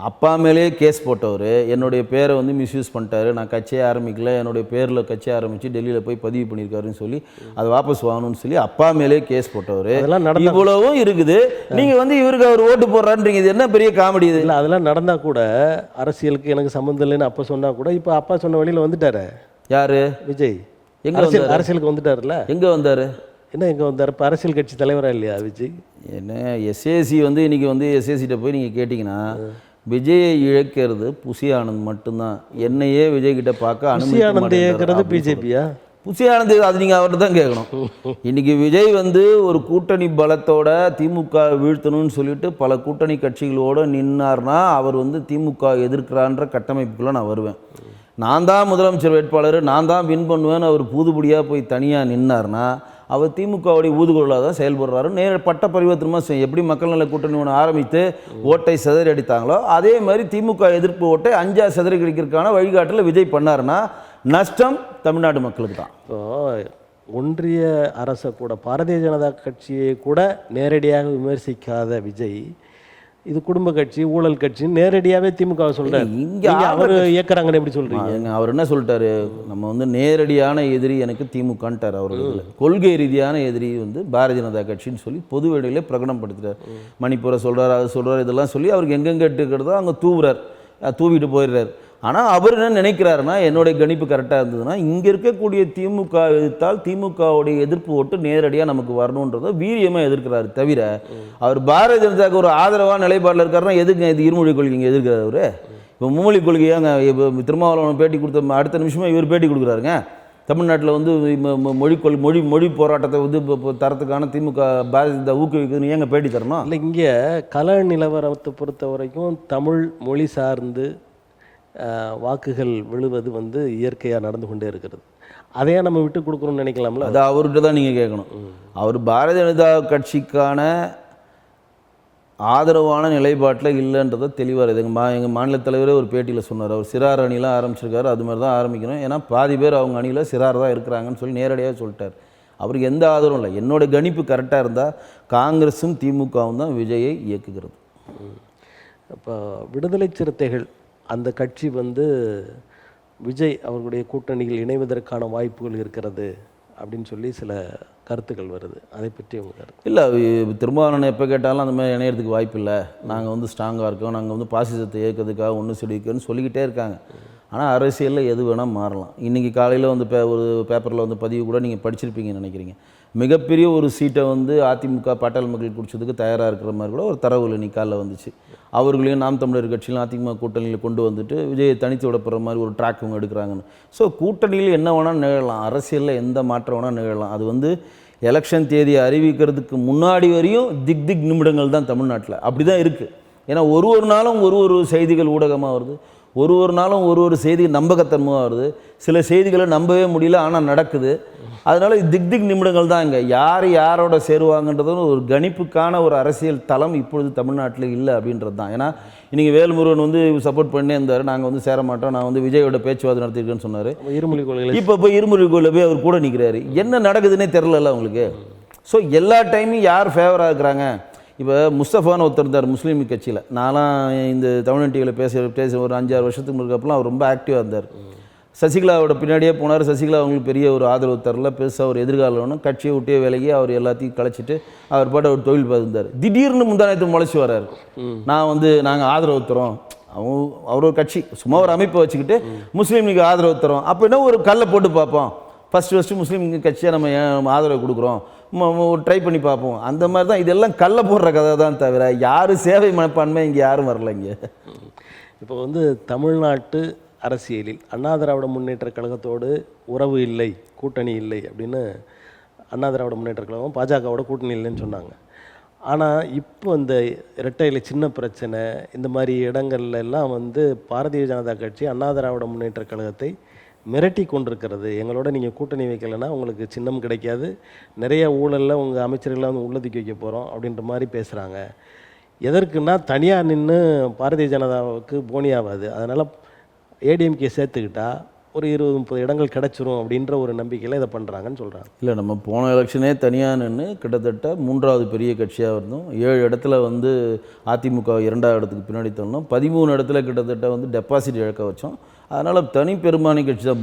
அப்பா மேலேயே கேஸ் போட்டவர், என்னுடைய பேரை வந்து மிஸ்யூஸ் பண்ணிட்டாரு, நான் கட்சியே ஆரம்பிக்கல, என்னுடைய பேரில் கட்சி ஆரம்பித்து டெல்லியில் போய் பதிவு பண்ணியிருக்காருன்னு சொல்லி அதை வாபஸ் வாங்கணும்னு சொல்லி அப்பா மேலேயே கேஸ் போட்டவர். இவ்வளவும் இருக்குது. நீங்கள் வந்து இவருக்கு அவர் ஓட்டு போடுறான்றீங்க, இது என்ன பெரிய காமெடி இது? இல்லை, அதெல்லாம் நடந்தால் கூட அரசியலுக்கு எனக்கு சம்மந்தம் இல்லைன்னு அப்போ சொன்னால் கூட இப்போ அப்பா சொன்ன வழியில் வந்துட்டாரு. யார்? விஜய். எங்கே அரசியலுக்கு வந்துட்டார்ல? எங்கே வந்தார்? என்ன எங்கே வந்தார்? இப்போ அரசியல் கட்சி தலைவராக இல்லையா விஜய்? என்ன எஸ்ஏசி வந்து இன்றைக்கி வந்து எஸ்ஏசிட்ட போய் நீங்கள் கேட்டிங்கன்னா விஜயை இழக்கிறது புசி ஆனந்த் மட்டும்தான். என்னையே விஜய் கிட்ட பார்க்க புசி ஆனந்த் இழக்கிறது பிஜேபியா? புசி ஆனந்த் அது நீங்கள் அவர்கிட்ட தான் கேட்கணும். இன்றைக்கி விஜய் வந்து ஒரு கூட்டணி பலத்தோட திமுக வீழ்த்தணும்னு சொல்லிட்டு பல கூட்டணி கட்சிகளோடு நின்னார்னா அவர் வந்து திமுக எதிர்க்கிறான்ற கட்டமைப்புக்குள்ளே நான் வருவேன். நான் தான் முதலமைச்சர் வேட்பாளர், நான் தான் வின் பண்ணுவேன்னு அவர் புதுபடியாக போய் தனியாக நின்னார்னா அவர் திமுகவுடைய ஊதுகுழலாக தான் செயல்படுறாரு. பட்ட பரிவர்த்தனமாக எப்படி மக்கள் நல கூட்டணி ஒன்று ஆரம்பித்து ஓட்டை சிதறி அடித்தாங்களோ அதே மாதிரி திமுக எதிர்ப்பு ஓட்டை 5 சிதறி கிடைக்கிறதுக்கான வழிகாட்டில் விஜய் பண்ணாருன்னா நஷ்டம் தமிழ்நாடு மக்களுக்கு தான். இப்போது ஒன்றிய அரசை கூட பாரதிய ஜனதா கட்சியை கூட நேரடியாக விமர்சிக்காத விஜய் இது குடும்ப கட்சி, ஊழல் கட்சி நேரடியாகவே திமுக சொல்கிறார். இங்கே அவர் இயக்குறாங்கன்னு எப்படி சொல்கிறீங்க? அவர் என்ன சொல்லிட்டாரு, நம்ம வந்து நேரடியான எதிரி எனக்கு திமுகன்ட்டார். அவர் கொள்கை ரீதியான எதிரி வந்து பாரதிய ஜனதா கட்சின்னு சொல்லி பொது வெளியிலே பிரகடனப்படுத்துறார். மணிப்பூரை சொல்கிறார், அது சொல்கிறார், இதெல்லாம் சொல்லி அவருக்கு எங்கெங்கே இருக்கிறதோ அங்கே தூவிட்டு போயிடுறாரு. ஆனால் அவர் என்ன நினைக்கிறாருன்னா, என்னுடைய கணிப்பு கரெக்டாக இருந்ததுன்னா, இங்கே இருக்கக்கூடிய திமுக எதிர்த்தால் திமுகவுடைய எதிர்ப்பு ஓட்டு நேரடியாக நமக்கு வரணுன்றதை வீரியமாக எதிர்க்கிறாரு. தவிர அவர் பாரதிய ஜனதாவுக்கு ஒரு ஆதரவான நிலைப்பாடில் இருக்காருன்னா எதுக்கு இது இருமொழி கொள்கைங்க எதிர்க்கிறார் அவர்? இப்போ மும்மொழி கொள்கையாங்க இப்போ திருமாவளவன் பேட்டி கொடுத்த அடுத்த நிமிஷமாக இவர் பேட்டி கொடுக்குறாருங்க. தமிழ்நாட்டில் வந்து மொழி போராட்டத்தை வந்து இப்போ தரத்துக்கான திமுக பாரதிய ஜனதா ஊக்குவிக்குதுன்னு ஏங்க பேட்டி தரணும்? இல்லை, இங்கே கல நிலவரத்தை பொறுத்த வரைக்கும் தமிழ் மொழி சார்ந்து வாக்குகள் விழுவது வந்து இயற்கையாக நடந்து கொண்டே இருக்கிறது. அதையே நம்ம விட்டு கொடுக்கணும்னு நினைக்கலாம்ல? அது அவர்கிட்ட தான் நீங்கள் கேட்கணும். அவர் பாரதிய ஜனதா கட்சிக்கான ஆதரவான நிலைப்பாட்டில் இல்லைன்றதை தெளிவாக இருக்குது. எங்கள் மாநில தலைவரே ஒரு பேட்டியில் சொன்னார், அவர் சிறார் அணிலாம் ஆரம்பிச்சிருக்காரு, அது மாதிரி தான் ஆரம்பிக்கணும், ஏன்னா பாதி பேர் அவங்க அணியில் சிறார் தான் இருக்கிறாங்கன்னு சொல்லி நேரடியாக சொல்லிட்டார். அவருக்கு எந்த ஆதரவும் இல்லை. என்னோட கணிப்பு கரெக்டாக இருந்தால் காங்கிரஸும் திமுகவும் தான் விஜயை இயக்குகிறது. இப்போ விடுதலை சிறுத்தைகள் அந்த கட்சி வந்து விஜய் அவர்களுடைய கூட்டணியில் இணைவதற்கான வாய்ப்புகள் இருக்கிறது அப்படின்னு சொல்லி சில கருத்துக்கள் வருது. அதை பற்றி உங்கள் கருத்து? இல்லை, திருமாவளவன் எப்போ கேட்டாலும் அந்த மாதிரி இணையறதுக்கு வாய்ப்பு இல்லை, நாங்கள் வந்து ஸ்ட்ராங்காக இருக்கோம், நாங்கள் வந்து பாசிசத்தை இயக்கிறதுக்காக ஒன்று செடிக்கன்னு சொல்லிக்கிட்டே இருக்காங்க. ஆனால் அரசியலில் எது வேணால் மாறலாம். இன்றைக்கி காலையில் வந்து ஒரு பேப்பரில் வந்து பதிவு கூட நீங்கள் படிச்சிருப்பீங்கன்னு நினைக்கிறீங்க. மிகப்பெரிய ஒரு சீட்டை வந்து அதிமுக பாட்டாளி மக்கள் குடிச்சதுக்கு தயாராக இருக்கிற மாதிரி கூட ஒரு தரவுல நிக்காலில் வந்துச்சு. அவர்களையும் நாம் தமிழர் கட்சியிலும் அதிமுக கூட்டணியில் கொண்டு வந்துட்டு விஜயை தனித்து விடப்படுற மாதிரி ஒரு ட்ராக் இவங்க எடுக்கிறாங்கன்னு. ஸோ கூட்டணியில் என்ன வேணால் நிகழலாம், அரசியலில் எந்த மாற்றம் வேணால் நிகழலாம். அது வந்து எலெக்ஷன் தேதியை அறிவிக்கிறதுக்கு முன்னாடி வரையும் திக் நிமிடங்கள் தான் தமிழ்நாட்டில். அப்படி தான் இருக்குது. ஏன்னா ஒரு நாளும் ஒரு செய்திகள் ஊடகமாக வருது, ஒரு நாளும் ஒரு செய்தி நம்பகத்தன்மையாக வருது. சில செய்திகளை நம்பவே முடியல, ஆனால் நடக்குது. அதனால் திக் நிமிடங்கள் தான் இங்கே. யாரோட சேருவாங்கன்றது ஒரு கணிப்புக்கான ஒரு அரசியல் தளம் இப்பொழுது தமிழ்நாட்டில் இல்லை அப்படின்றது தான். ஏன்னா இன்றைக்கி வேல்முருகன் வந்து சப்போர்ட் பண்ணே இருந்தார், நாங்கள் வந்து சேர மாட்டோம், நான் வந்து விஜயோட பேச்சுவார்த்தை நடத்திருக்கேன்னு சொன்னார். இருமொழி கொள்கை இப்போ இருமொழி கொள்கை போய் அவர் கூட நிற்கிறாரு. என்ன நடக்குதுன்னே தெரிலல்ல அவங்களுக்கு. ஸோ எல்லா டைமும் யார் ஃபேவராக இருக்கிறாங்க? இப்போ முஸ்தஃபான்னு ஒருத்தர் இருந்தார் முஸ்லீம் கட்சியில். நான்லாம் இந்த தமிழ் டிவியில் பேச ஒரு 5-6 வருஷத்துக்கு முன்னாடி அவர் ரொம்ப ஆக்டிவாக இருந்தார். சசிகலாவோட பின்னாடியே போனார். சசிகலா அவங்களுக்கு பெரிய ஒரு ஆதரவு தரல, பெருசாக ஒரு எதிர்காலம் கட்சியை விட்டே விலகி அவர் எல்லாத்தையும் கலைச்சிட்டு அவர் பாட்டு அவர் தொழில் பார்த்துருந்தார். திடீர்னு முந்தானத்தை முளைச்சி வர்றாரு, நாங்கள் ஆதரவு தரோம். அவர் ஒரு கட்சி சும்மா ஒரு அமைப்பை வச்சுக்கிட்டு முஸ்லீம் லீக் ஆதரவு தரோம். அப்போ என்ன ஒரு கல்லை போட்டு பார்ப்போம், ஃபஸ்ட்டு முஸ்லீம் கட்சியாக நம்ம ஆதரவு கொடுக்குறோம், ட்ரை பண்ணி பார்ப்போம். அந்த மாதிரி தான் இதெல்லாம் கல்லை போடுற கதை தான் தவிர யாரும் சேவை மனப்பான்மை இங்கே யாரும் வரல. இங்கே இப்போ வந்து தமிழ்நாட்டு அரசியலில் அண்ணா திராவிட முன்னேற்ற கழகத்தோடு உறவு இல்லை, கூட்டணி இல்லை அப்படின்னு அண்ணா திராவிட முன்னேற்ற கழகம் பாஜகவோட கூட்டணி இல்லைன்னு சொன்னாங்க. ஆனால் இப்போ இந்த இரட்டை இலை சின்ன பிரச்சனை இந்த மாதிரி இடங்கள்ல எல்லாம் வந்து பாரதிய ஜனதா கட்சி அண்ணா திராவிட முன்னேற்ற கழகத்தை மிரட்டி கொண்டிருக்கிறது. எங்களோட நீங்கள் கூட்டணி வைக்கலைன்னா உங்களுக்கு சின்னம் கிடைக்காது, நிறைய ஊழலில் உங்கள் அமைச்சர்கள்லாம் வந்து உள்ளதுக்கி வைக்க போகிறோம் அப்படின்ற மாதிரி பேசுகிறாங்க. எதற்குன்னா தனியாக நின்று பாரதிய ஜனதாவுக்கு போனியாகாது, அதனால் ஏடிஎம்கே சேர்த்துக்கிட்டா ஒரு 20-30 இடங்கள் கிடச்சிரும் அப்படின்ற ஒரு நம்பிக்கையில் இதை பண்ணுறாங்கன்னு சொல்கிறாங்க. இல்லை, நம்ம போன எலெக்ஷனே தனியாக நின்று கிட்டத்தட்ட 3வது பெரிய கட்சியாக இருந்தோம். 7 இடத்துல வந்து அதிமுக 2வது இடத்துக்கு பின்னாடி தள்ளணும். 13 இடத்துல கிட்டத்தட்ட வந்து டெபாசிட் இழக்க வச்சோம். அதனால் தனி பெரும்பான்மை கட்சி தான்.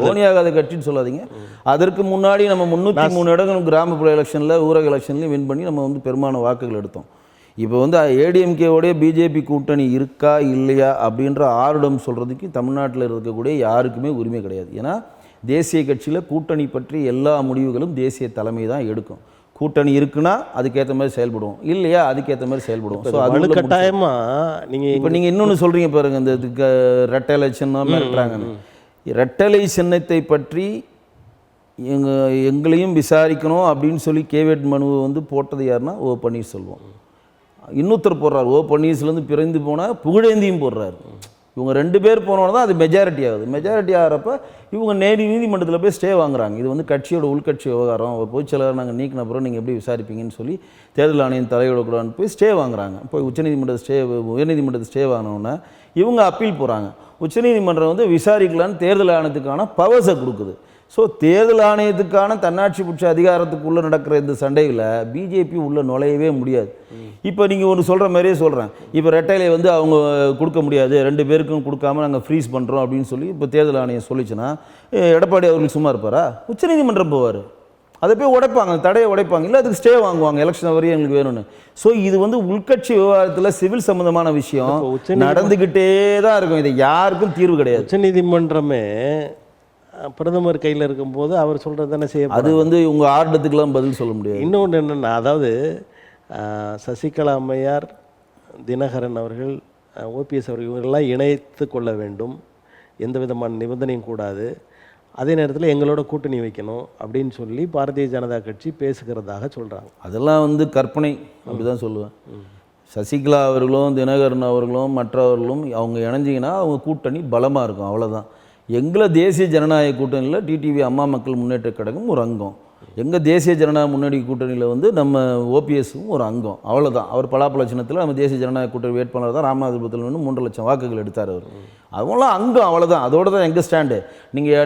போனியாகாத கட்சின்னு சொல்லாதீங்க. அதற்கு முன்னாடி நம்ம 303 இடங்கள் கிராமப்புற எலெக்ஷனில் ஊரக எலெக்ஷன்லையும் வின் பண்ணி நம்ம வந்து பெரும்பாலான வாக்குகள் எடுத்தோம். இப்போ வந்து ஏடிஎம்கேவோடைய பிஜேபி கூட்டணி இருக்கா இல்லையா அப்படின்ற ஆருடம் சொல்கிறதுக்கு தமிழ்நாட்டில் இருக்கக்கூடிய யாருக்குமே உரிமை கிடையாது. ஏன்னா தேசிய கட்சியில் கூட்டணி பற்றி எல்லா முடிவுகளும் தேசிய தலைமை தான் எடுக்கும். கூட்டணி இருக்குன்னா அதுக்கேற்ற மாதிரி செயல்படுவோம், இல்லையா அதுக்கேற்ற மாதிரி செயல்படுவோம். ஸோ அது கட்டாயமாக நீங்கள் இன்னொன்று சொல்கிறீங்க பாருங்கள், இந்த ரெட்டலை சின்னம் மிரட்டுறாங்கன்னு. ரெட்டலை சின்னத்தை பற்றி எங்களையும் விசாரிக்கணும் அப்படின்னு சொல்லி கேவியட் மனுவை வந்து போட்டது யாருன்னா ஓ பன்னீர்செல்வம். இன்னொருத்தர் போடுறாரு, ஓ பன்னீர்செல்வம் பிறந்து போனால் புகழேந்தியும் போடுறாரு. இவங்க 2 பேர் போனோன்னா தான் அது மெஜாரிட்டி ஆகுது. மெஜாரிட்டி ஆகிறப்ப இவங்க நீதிமன்றத்தில் போய் ஸ்டே வாங்குறாங்க. இது வந்து கட்சியோட உள்கட்சி விவகாரம், ஒரு பொதுச்செயலாளர் நாங்கள் நீக்கின அப்புறம் நீங்கள் எப்படி விசாரிப்பீங்கன்னு சொல்லி தேர்தல் ஆணையம் தலையிடக்கூடாதுன்னு போய் ஸ்டே வாங்குறாங்க. போய் உயர்நீதிமன்றத்தை ஸ்டே வாங்கினோன்னே இவங்க அப்பீல் போகிறாங்க. உச்சநீதிமன்றம் வந்து விசாரிக்கலான்னு தேர்தல் ஆணையத்துக்கான பவர்ஸை கொடுக்குது. ஸோ தேர்தல் ஆணையத்துக்கான தன்னாட்சி பட்ச அதிகாரத்துக்குள்ளே நடக்கிற இந்த சண்டைகளை பிஜேபி உள்ளே நுழையவே முடியாது. இப்போ நீங்கள் ஒன்று சொல்கிற மாதிரியே சொல்கிறேன், இப்போ ரெட்டையிலை வந்து அவங்க கொடுக்க முடியாது, 2 பேருக்கும் கொடுக்காம நாங்கள் ஃப்ரீஸ் பண்ணுறோம் அப்படின்னு சொல்லி இப்போ தேர்தல் ஆணையம் சொல்லிச்சுன்னா எடப்பாடி அவர்கள் சும்மா இருப்பாரா? உச்சநீதிமன்றம் போவார், அதை போய் உடைப்பாங்க, தடையை உடைப்பாங்க, இல்லை அதுக்கு ஸ்டே வாங்குவாங்க, எலெக்ஷன் வரையும் எங்களுக்கு வேணும்னு. ஸோ இது வந்து உள்கட்சி விவகாரத்தில் சிவில் சம்மந்தமான விஷயம் நடந்துக்கிட்டே தான் இருக்கும், இதை யாருக்கும் தீர்வு கிடையாது. உச்சநீதிமன்றமே பிரதமர் கையில் இருக்கும்போது அவர் சொல்கிறது தானே செய்ய, அது வந்து உங்கள் ஆர்டத்துக்கெல்லாம் பதில் சொல்ல முடியாது. இன்னொன்று என்னென்னா, அதாவது சசிகலா அம்மையார், தினகரன் அவர்கள், ஓபிஎஸ் அவர்கள் இவர்களெல்லாம் இணைத்து கொள்ள வேண்டும், எந்த விதமான நிபந்தனையும் கூடாது, அதே நேரத்தில் எங்களோட கூட்டணி வைக்கணும் அப்படின்னு சொல்லி பாரதிய ஜனதா கட்சி பேசுகிறதாக சொல்கிறாங்க. அதெல்லாம் வந்து கற்பனை, அப்படி தான் சொல்லுவேன். சசிகலா அவர்களும் தினகரன் அவர்களும் மற்றவர்களும் அவங்க இணைஞ்சிங்கன்னா அவங்க கூட்டணி பலமாக இருக்கும், அவ்வளோதான். எங்களை தேசிய ஜனநாயக கூட்டணியில் டிடிவி அம்மா மக்கள் முன்னேற்ற கழகம் ஒரு அங்கம், எங்கள் தேசிய ஜனநாயக முன்னணி கூட்டணியில் வந்து நம்ம ஓபிஎஸ்ஸும் ஒரு அங்கம், அவ்வளோதான். அவர் பலாப்பழ சின்னத்தில் நம்ம தேசிய ஜனநாயக கூட்டணி வேட்பாளர் தான் ராமநாதபுரத்தில் 3 லட்சம் வாக்குகள் எடுத்தார் அவர், அவங்களாம் அங்கம், அவ்வளோதான். அதோட தான் எங்கள் ஸ்டாண்டு.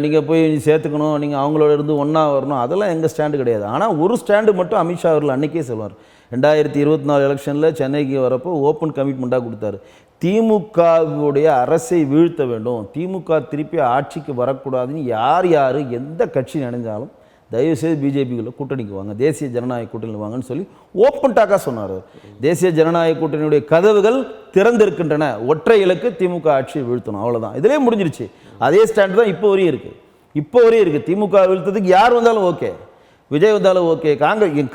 நீங்கள் போய் சேர்த்துக்கணும், நீங்கள் அவங்களோட இருந்து ஒன்றா வரணும், அதெல்லாம் எங்கள் ஸ்டாண்டு கிடையாது. ஆனால் ஒரு ஸ்டாண்டு மட்டும் அமித்ஷா அவர்கள் அன்றைக்கே சொல்லுவார், 2024 எலெக்ஷனில் சென்னைக்கு வரப்போ ஓப்பன் கமிட்மெண்ட்டாக கொடுத்தாரு, திமுகவுடைய அரசை வீழ்த்த வேண்டும், திமுக திருப்பி ஆட்சிக்கு வரக்கூடாதுன்னு யார் எந்த கட்சி நினைஞ்சாலும் தயவுசெய்து பிஜேபிக்குள்ள கூட்டணிக்கு வாங்க, தேசிய ஜனநாயக கூட்டணியில் வாங்கன்னு சொல்லி ஓப்பன் டாக்காக சொன்னார். தேசிய ஜனநாயக கூட்டணியுடைய கதவுகள் திறந்திருக்கின்றன, ஒற்றை இலக்கு திமுக ஆட்சியை வீழ்த்தணும், அவ்வளோதான். இதிலே முடிஞ்சிருச்சு. அதே ஸ்டாண்ட் தான் இப்போ வரையும் இருக்குது. திமுக வீழ்த்ததுக்கு யார் வந்தாலும் ஓகே, விஜய் வந்தாலும் ஓகே,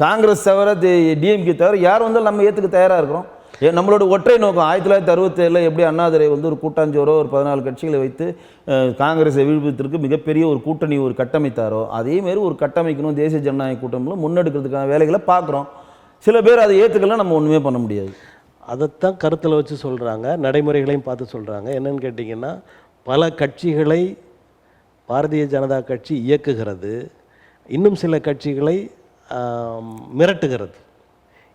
காங்கிரஸ் தவிர டிஎம்கே தவிர யார் வந்தாலும் நம்ம ஏற்றுக்க தயாராக இருக்கிறோம். நம்மளோட ஒற்றை நோக்கம் 1967 எப்படி அண்ணாதுரை வந்து ஒரு கூட்டாஞ்சோரோ ஒரு 14 கட்சிகளை வைத்து காங்கிரஸை வீழ்ப்பதற்கு மிகப்பெரிய ஒரு கூட்டணி ஒரு கட்டமைத்தாரோ, அதேமாரி ஒரு கட்டமைக்கணும், தேசிய ஜனநாயக கூட்டணியில் முன்னெடுக்கிறதுக்கான வேலைகளை பார்க்குறோம். சில பேர் அதை ஏற்றுக்கலாம், நம்ம ஒன்றுமே பண்ண முடியாது. அதைத்தான் கருத்தில் வச்சு சொல்கிறாங்க, நடைமுறைகளையும் பார்த்து சொல்கிறாங்க. என்னன்னு கேட்டிங்கன்னா, பல கட்சிகளை பாரதிய ஜனதா கட்சி இயக்குகிறது, இன்னும் சில கட்சிகளை மிரட்டுகிறது,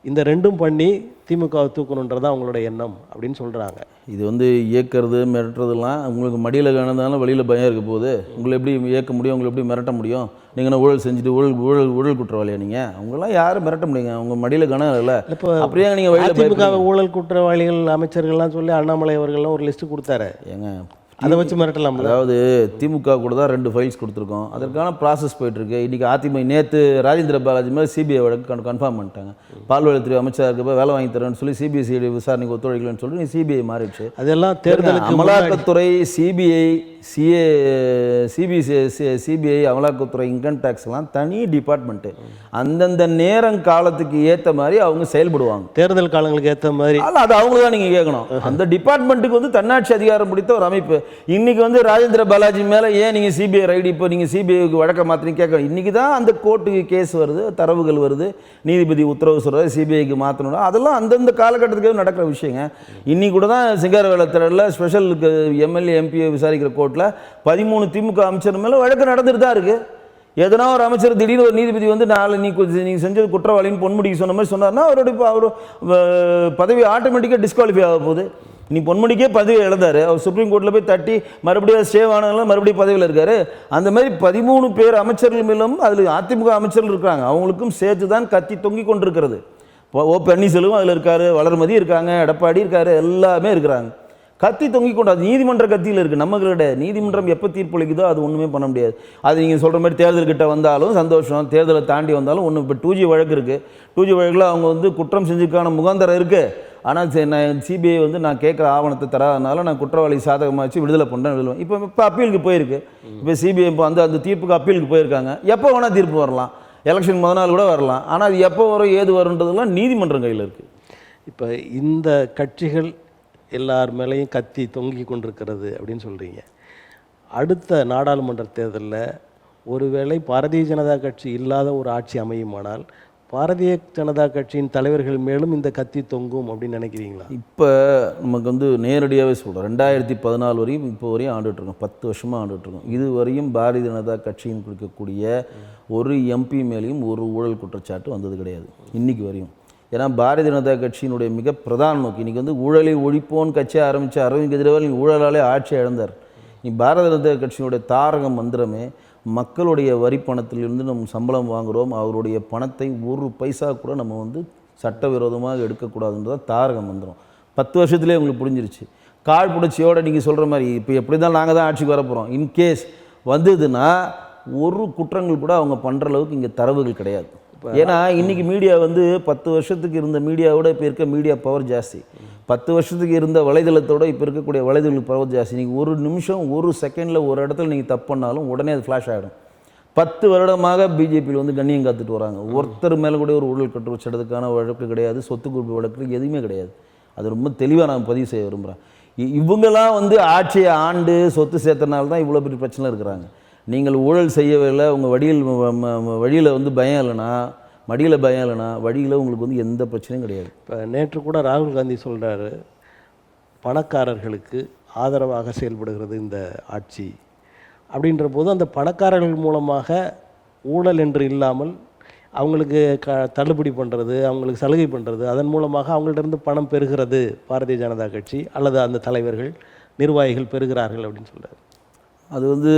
இந்த ரெண்டும் பண்ணி திமுகவை தூக்கணுன்றதான் அவங்களோட எண்ணம் அப்படின்னு சொல்கிறாங்க. இது வந்து இயக்கிறது மிரட்டுறதுலாம் உங்களுக்கு மடியில் காணதாலும் வெளியில் பயம் இருக்க போகுது, உங்களை எப்படி இயக்க முடியும், உங்களை எப்படி மிரட்ட முடியும், நீங்கள் ஊழல் செஞ்சுட்டு ஊழல் குற்றவாளியா நீங்கள், அவங்களாம் யாரும் மிரட்ட முடியுங்க, அவங்க மடியில் காணம் இல்லை. இப்போ அப்படியே நீங்கள் திமுக ஊழல் குற்றவாளிகள் அமைச்சர்கள்லாம் சொல்லி அண்ணாமலை அவர்கள்லாம் ஒரு லிஸ்ட்டு கொடுத்தாரு, ஏங்க அதை வச்சு மிரட்டலாம். அதாவது திமுக கூட தான் 2 ஃபைல்ஸ் கொடுத்துருக்கோம், அதற்கான ப்ராசஸ் போயிட்டுருக்கு. இன்றைக்கி அதிமுக நேற்று ராஜேந்திர பாலாஜி மாதிரி சிபிஐ வழக்கு கன்ஃபார்ம் பண்ணிட்டாங்க, பால்வளத்துறை அமைச்சராக இருக்கப்போ வேலை வாங்கி தரேன்னு சொல்லி சிபிஎஸ்சியுடைய விசாரணைக்கு ஒத்துழைக்கலன்னு சொல்லி சிபிஐ மாறிடுச்சு. அதெல்லாம் தேர்தலுக்கு அமலாக்கத்துறை, சிபிஐ அமலாக்கத்துறை, இன்கம் டேக்ஸ்லாம் தனி டிபார்ட்மெண்ட்டு, அந்தந்த நேரம் காலத்துக்கு ஏற்ற மாதிரி அவங்க செயல்படுவாங்க, தேர்தல் காலங்களுக்கு ஏற்ற மாதிரி. அது அவங்க தான் நீங்கள் கேட்கணும். அந்த டிபார்ட்மெண்ட்டுக்கு வந்து தன்னாட்சி அதிகாரம் பிடித்த ஒரு அமைப்பு. இன்னைக்கு வந்து ராஜேந்திர பாலாஜி மேலே ஏன் நீங்கள் சிபிஐ ரைடு, இப்போ நீங்கள் சிபிஐக்கு வழக்க மாற்றினீங்க கேட்கணும். இன்றைக்கி தான் அந்த கோர்ட்டுக்கு கேஸ் வருது, தரவுகள் வருது, நீதிபதி உத்தரவு சொல்கிறது சிபிஐக்கு மாற்றணும், அதெல்லாம் அந்தந்த காலகட்டத்துக்கு நடக்கிற விஷயங்க. இன்னைக்கு கூட தான் சிங்காரவேலத்தில் ஸ்பெஷல் எம்எல்ஏ எம்பியை விசாரிக்கிற கோர்ட்டில் 13 திமுக அமைச்சர் மேலே வழக்கு நடந்துட்டு தான் இருக்குது. எதனா ஒரு அமைச்சர் திடீர்னு ஒரு நீதிபதி வந்து நீங்கள் செஞ்சது குற்றவாளின்னு பொன்முடிக்கு சொன்ன மாதிரி சொன்னார்னா அவர் பதவி ஆட்டோமேட்டிக்காக டிஸ்குவாலிஃபை ஆக போகுது. நீ பொன்முடிக்கே பதவி இழந்தார், அவர் சுப்ரீம் கோர்ட்டில் போய் தட்டி மறுபடியும் ஸ்டே ஆனாலும் மறுபடியும் பதவியில் இருக்கார். அந்த மாதிரி 13 பேர் அமைச்சர்கள் மேலும் அதில் அதிமுக அமைச்சர்கள் இருக்கிறாங்க, அவங்களுக்கும் சேர்த்து தான் கத்தி தொங்கி கொண்டிருக்கிறது. ஓ பன்னீர்செல்வம் அதில் இருக்கார், வளர்மதி இருக்காங்க, எடப்பாடி இருக்கார், எல்லாமே இருக்கிறாங்க. கத்தி தொங்கி கொண்டு அது நீதிமன்ற கத்தியில் இருக்குது, நம்மளோட நீதிமன்றம் எப்போ தீர்ப்பளிக்குதோ அது ஒன்றுமே பண்ண முடியாது. அது நீங்கள் சொல்கிற மாதிரி தேர்தல்கிட்ட வந்தாலும் சந்தோஷம், தேர்தலை தாண்டி வந்தாலும் ஒன்று. இப்போ 2G வழக்கு இருக்குது, 2G வழக்கில் அவங்க வந்து குற்றம் செஞ்சுக்கான முகாந்தரம் இருக்குது. ஆனால் நான் சிபிஐ வந்து நான் கேட்குற ஆவணத்தை தராதனால நான் குற்றவாளி சாதகமாக வச்சு விடுதலை பண்ணுறேன். இப்போ அப்பீலுக்கு போயிருக்கு, இப்போ சிபிஐ இப்போ அந்த தீர்ப்புக்கு அப்பீலுக்கு போயிருக்காங்க. எப்போ வேணால் தீர்ப்பு வரலாம், எலெக்ஷன் முத நாள் கூட வரலாம். ஆனால் அது எப்போ வரும் ஏது வருன்றதுலாம் நீதிமன்றம் கையில் இருக்குது. இப்போ இந்த கட்சிகள் எல்லார் மேலேயும் கத்தி தொங்கி கொண்டிருக்கிறது அப்படின்னு சொல்கிறீங்க. அடுத்த நாடாளுமன்ற தேர்தலில் ஒருவேளை பாரதிய ஜனதா கட்சி இல்லாத ஒரு ஆட்சி அமையுமானால் பாரதிய ஜனதா கட்சியின் தலைவர்கள் மேலும் இந்த கத்தி தொங்கும் அப்படின்னு நினைக்கிறீங்களா? இப்போ நமக்கு வந்து நேரடியாகவே சொல்கிறோம், 2014 வரையும் இப்போ வரையும் ஆண்டுட்ருக்கோம், 10 வருஷமாக ஆண்டுட்ருக்கோம். இது வரையும் பாரதிய ஜனதா கட்சியின் கொடுக்கக்கூடிய ஒரு எம்பி மேலேயும் ஒரு ஊழல் குற்றச்சாட்டு வந்தது கிடையாது இன்றைக்கி வரையும். ஏன்னா பாரதிய ஜனதா கட்சியினுடைய மிக பிரதான நோக்கி இன்றைக்கி வந்து ஊழலை ஒழிப்போன்னு கட்சியை ஆரம்பித்த அரவிந்த் கெஜ்ரிவால் ஊழலாலே ஆட்சி இழந்தார். நீ பாரதிய ஜனதா கட்சியினுடைய தாரக மந்திரமே மக்களுடைய வரி பணத்திலிருந்து நம்ம சம்பளம் வாங்குகிறோம். அவருடைய பணத்தை ஒரு பைசா கூட நம்ம வந்து சட்டவிரோதமாக எடுக்கக்கூடாதுன்றது தாரக மந்திரம். 10 வருஷத்துலேயே உங்களுக்கு புரிஞ்சிருச்சு. கால் புடிச்சியோட நீங்கள் சொல்கிற மாதிரி இப்போ எப்படி தான் நாங்கள் தான் ஆட்சிக்கு வர போகிறோம். இன்கேஸ் வந்ததுன்னா ஒரு குற்றங்கள் கூட அவங்க பண்ணுற அளவுக்கு இங்கே தரவுகள் கிடையாது. ஏன்னா இன்றைக்கி மீடியா வந்து 10 வருஷத்துக்கு இருந்த மீடியாவோட இப்போ இருக்க மீடியா பவர் ஜாஸ்தி. 10 வருஷத்துக்கு இருந்த வலைதளத்தோட இப்போ இருக்கக்கூடிய வலைதளங்களுக்கு பவர் ஜாஸ்தி. நீங்கள் ஒரு நிமிஷம் ஒரு செகண்டில் ஒரு இடத்துல நீங்கள் தப்பு பண்ணாலும் உடனே அது ஃப்ளாஷ் ஆகிடும். 10 வருடமாக பிஜேபியில் வந்து கண்ணியம் காத்துட்டு வராங்க. ஒருத்தர் மேலே கூட ஒரு ஊழல் கட்டுறதுக்கான வழக்கு கிடையாது, சொத்து குவிப்பு வழக்கு எதுவுமே கிடையாது. அது ரொம்ப தெளிவாக நான் பதிவு செய்ய விரும்புகிறேன். இவங்கெல்லாம் வந்து ஆட்சியை ஆண்டு சொத்து சேர்த்தனால தான் இவ்வளோ பெரிய பிரச்சனை இருக்கிறாங்க. நீங்கள் ஊழல் செய்யவில்லை, உங்கள் வழியில் வந்து பயம் இல்லைன்னா, மடியில் பயம் இல்லைன்னா வழியில் உங்களுக்கு வந்து எந்த பிரச்சனையும் கிடையாது. இப்போ நேற்று கூட ராகுல் காந்தி சொல்கிறாரு, பணக்காரர்களுக்கு ஆதரவாக செயல்படுகிறது இந்த ஆட்சி அப்படின்ற போது அந்த பணக்காரர்கள் மூலமாக ஊழல் என்று இல்லாமல் அவங்களுக்கு தள்ளுபடி பண்ணுறது, அவங்களுக்கு சலுகை பண்ணுறது, அதன் மூலமாக அவங்கள்ட்ட பணம் பெறுகிறது பாரதிய ஜனதா கட்சி அல்லது அந்த தலைவர்கள் நிர்வாகிகள் பெறுகிறார்கள் அப்படின்னு சொல்கிறார். அது வந்து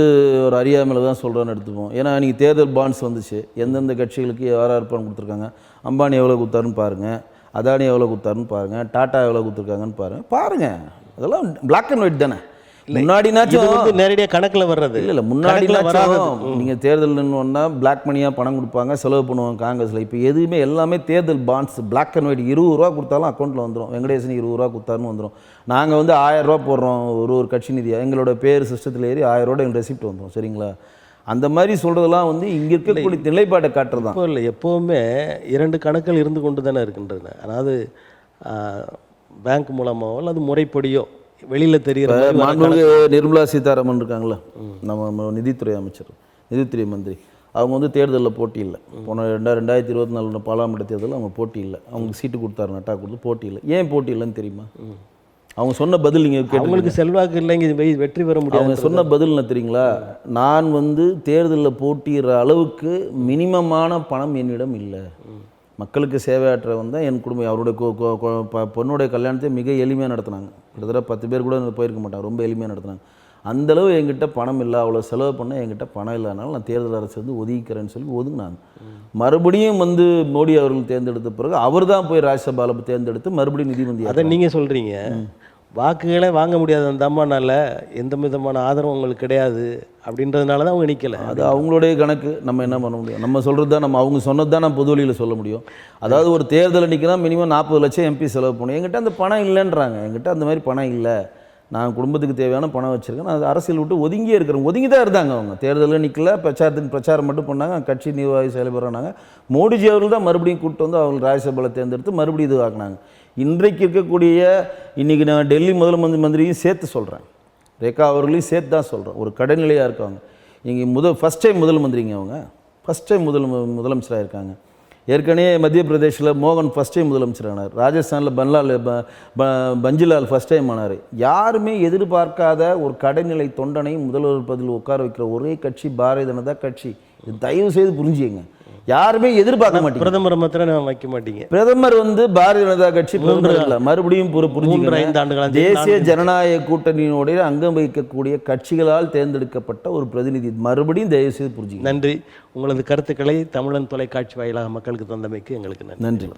ஒரு அறியாமையில் தான் சொல்கிறோன்னு எடுத்துப்போம். ஏன்னா இன்றைக்கி தேர்தல் பாண்ட்ஸ் வந்துச்சு. எந்தெந்த கட்சிகளுக்கு யார் யார் பணம் கொடுத்துருக்காங்க, அம்பானி எவ்வளோ கொடுத்தாருன்னு பாருங்கள், அதானி எவ்வளோ கொடுத்தாருன்னு பாருங்கள், டாட்டா எவ்வளோ கொடுத்துருக்காங்கன்னு பாருங்கள். அதெல்லாம் பிளாக் அண்ட் ஒயிட் தானே. முன்னாடினாச்சும் நேரடியாக கணக்கில் வர்றது இல்லை. முன்னாடினாச்சும் நீங்கள் தேர்தல்னு ஒன்றா பிளாக் மணியாக பணம் கொடுப்பாங்க, செலவு பண்ணுவாங்க காங்கிரஸில். இப்போ எதுவுமே எல்லாமே தேர்தல் பாண்ட்ஸ் பிளாக் அண்ட் ஒயிட். 20 ரூபா கொடுத்தாலும் அக்கௌண்ட்டில் வந்துடும். வெங்கடேசன் 20 ரூபா கொடுத்தாருன்னு வந்துடும். நாங்கள் வந்து 1000 ரூபா போடுறோம் ஒரு கட்சி நிதியாக, எங்களோட பேர் சிஸ்டத்தில் ஏறி 1000 ரூபா எங்கள் ரெசிப்ட் வந்துடும். சரிங்களா? அந்த மாதிரி சொல்கிறதெல்லாம் வந்து இங்கே இருக்கக்கூடிய நிலைப்பாட்டை காட்டுறது தான். இப்போ இல்லை, எப்போவுமே 2 கணக்குகள் இருந்து கொண்டு தானே இருக்கின்றன. அதாவது பேங்க் மூலமாகவோ அல்லது முறைப்படியோ வெளியில் தெரிகிற நிர்மலா சீதாராமன் இருக்காங்களா, நம்ம நிதித்துறை அமைச்சர், நிதித்துறை மந்திரி, அவங்க வந்து தேர்தலில் போட்டி இல்லை. போன 2024 பாராளுமன்ற தேர்தலில் அவங்க போட்டி இல்லை. அவங்க சீட்டு கொடுத்தாரு, நட்டா கொடுத்து போட்டி இல்லை. ஏன் போட்டி இல்லைன்னு தெரியுமா? அவங்க சொன்ன பதில் நீங்கள் அவங்களுக்கு செல்வாக்கு இல்லைங்க, வெற்றி பெற முடியும். அவங்க சொன்ன பதில் என்ன தெரியுங்களா? நான் வந்து தேர்தலில் போட்டியிடுற அளவுக்கு மினிமமான பணம் என்னிடம் இல்லை. மக்களுக்கு சேவையாற்ற வந்தால் என் குடும்பம், அவருடைய பொண்ணுடைய கல்யாணத்தை மிக எளிமையாக நடத்தினாங்க. கிட்டத்தட்ட 10 பேர் கூட போயிருக்க மாட்டாங்க. ரொம்ப எளிமையாக நடத்தினாங்க. அந்தளவு என்கிட்ட பணம் இல்லை, அவ்வளோ செலவு பண்ண என்கிட்ட பணம் இல்லாதனால நான் தேர்தல் அரசு வந்து ஒதுக்கிறேன்னு சொல்லி ஒதுங்கினாங்க. மறுபடியும் வந்து மோடி அவர்கள் தேர்ந்தெடுத்த பிறகு அவர் தான் போய் ராஜ்யசபாவில் தேர்ந்தெடுத்து மறுபடியும் நிதி மந்திரி. அதை நீங்கள் சொல்கிறீங்க, வாக்குகளே வாங்க முடியாது அந்த அம்மானால, எந்த விதமான ஆதரவும் உங்களுக்கு கிடையாது அப்படின்றதுனால தான் அவங்க நிற்கலை. அது அவங்களுடைய கணக்கு. நம்ம என்ன பண்ண முடியும்? நம்ம சொல்கிறது தான், அவங்க சொன்னது தான் நம்ம பொது வழியில் சொல்ல முடியும். அதாவது ஒரு தேர்தலில் நிற்கிறா மினிமம் 40 லட்சம் எம்பி செலவு பண்ணணும். என்கிட்ட அந்த பணம் இல்லைன்றாங்க. என்கிட்ட அந்த மாதிரி பணம் இல்லை, நான் குடும்பத்துக்கு தேவையான பணம் வச்சுருக்கேன், நான் அரசியல் விட்டு ஒதுங்கியே இருக்கிறேன். ஒதுங்கி தான் இருந்தாங்க அவங்க. தேர்தலில் நிற்கல, பிரச்சாரம் மட்டும் பண்ணாங்க, கட்சி நிர்வாகி செயல்படுறாங்க. மோடிஜி அவர்கள் தான் மறுபடியும் கூப்பிட்டு வந்து அவங்க ராஜ்யசபாவில் தேர்ந்தெடுத்து மறுபடியும் இது ஆக்கினாங்க. இன்றைக்கு இருக்கக்கூடிய இன்றைக்கி நான் டெல்லி மந்திரியும் சேர்த்து சொல்கிறேன், ரேகா அவர்களையும் சேர்த்து தான் சொல்கிறேன். ஒரு கடைநிலையாக இருக்காங்க. இங்கே ஃபஸ்ட் டைம் முதல் மந்திரிங்க, அவங்க ஃபஸ்ட் டைம் முதலமைச்சராக இருக்காங்க. ஏற்கனவே மத்திய பிரதேஷில் மோகன் ஃபஸ்ட் டைம் முதலமைச்சர் ஆனார். ராஜஸ்தானில் பஞ்சிலால் ஃபஸ்ட் டைம் ஆனார். யாருமே எதிர்பார்க்காத ஒரு கடைநிலை தொண்டனை முதல்வர் பதில் உட்கார வைக்கிற ஒரே கட்சி பாரதிய ஜனதா கட்சி. இது தயவு செய்து புரிஞ்சுங்க. யாருமே எதிர்பார்க்க மாட்டீங்க. பிரதமர் மாத்திரம் வைக்க மாட்டீங்க. பிரதமர் வந்து பாரதிய ஜனதா கட்சி மறுபடியும் புரிஞ்சுங்க, தேசிய ஜனநாயக கூட்டணியினுடைய அங்கம் வகிக்கக்கூடிய கட்சிகளால் தேர்ந்தெடுக்கப்பட்ட ஒரு பிரதிநிதி. மறுபடியும் தயவு செய்து புரிஞ்சுங்க. நன்றி. உங்களது கருத்துக்களை தமிழன் தொலைக்காட்சி வாயிலாக மக்களுக்கு தந்தமைக்கு எங்களுக்கு நன்றி.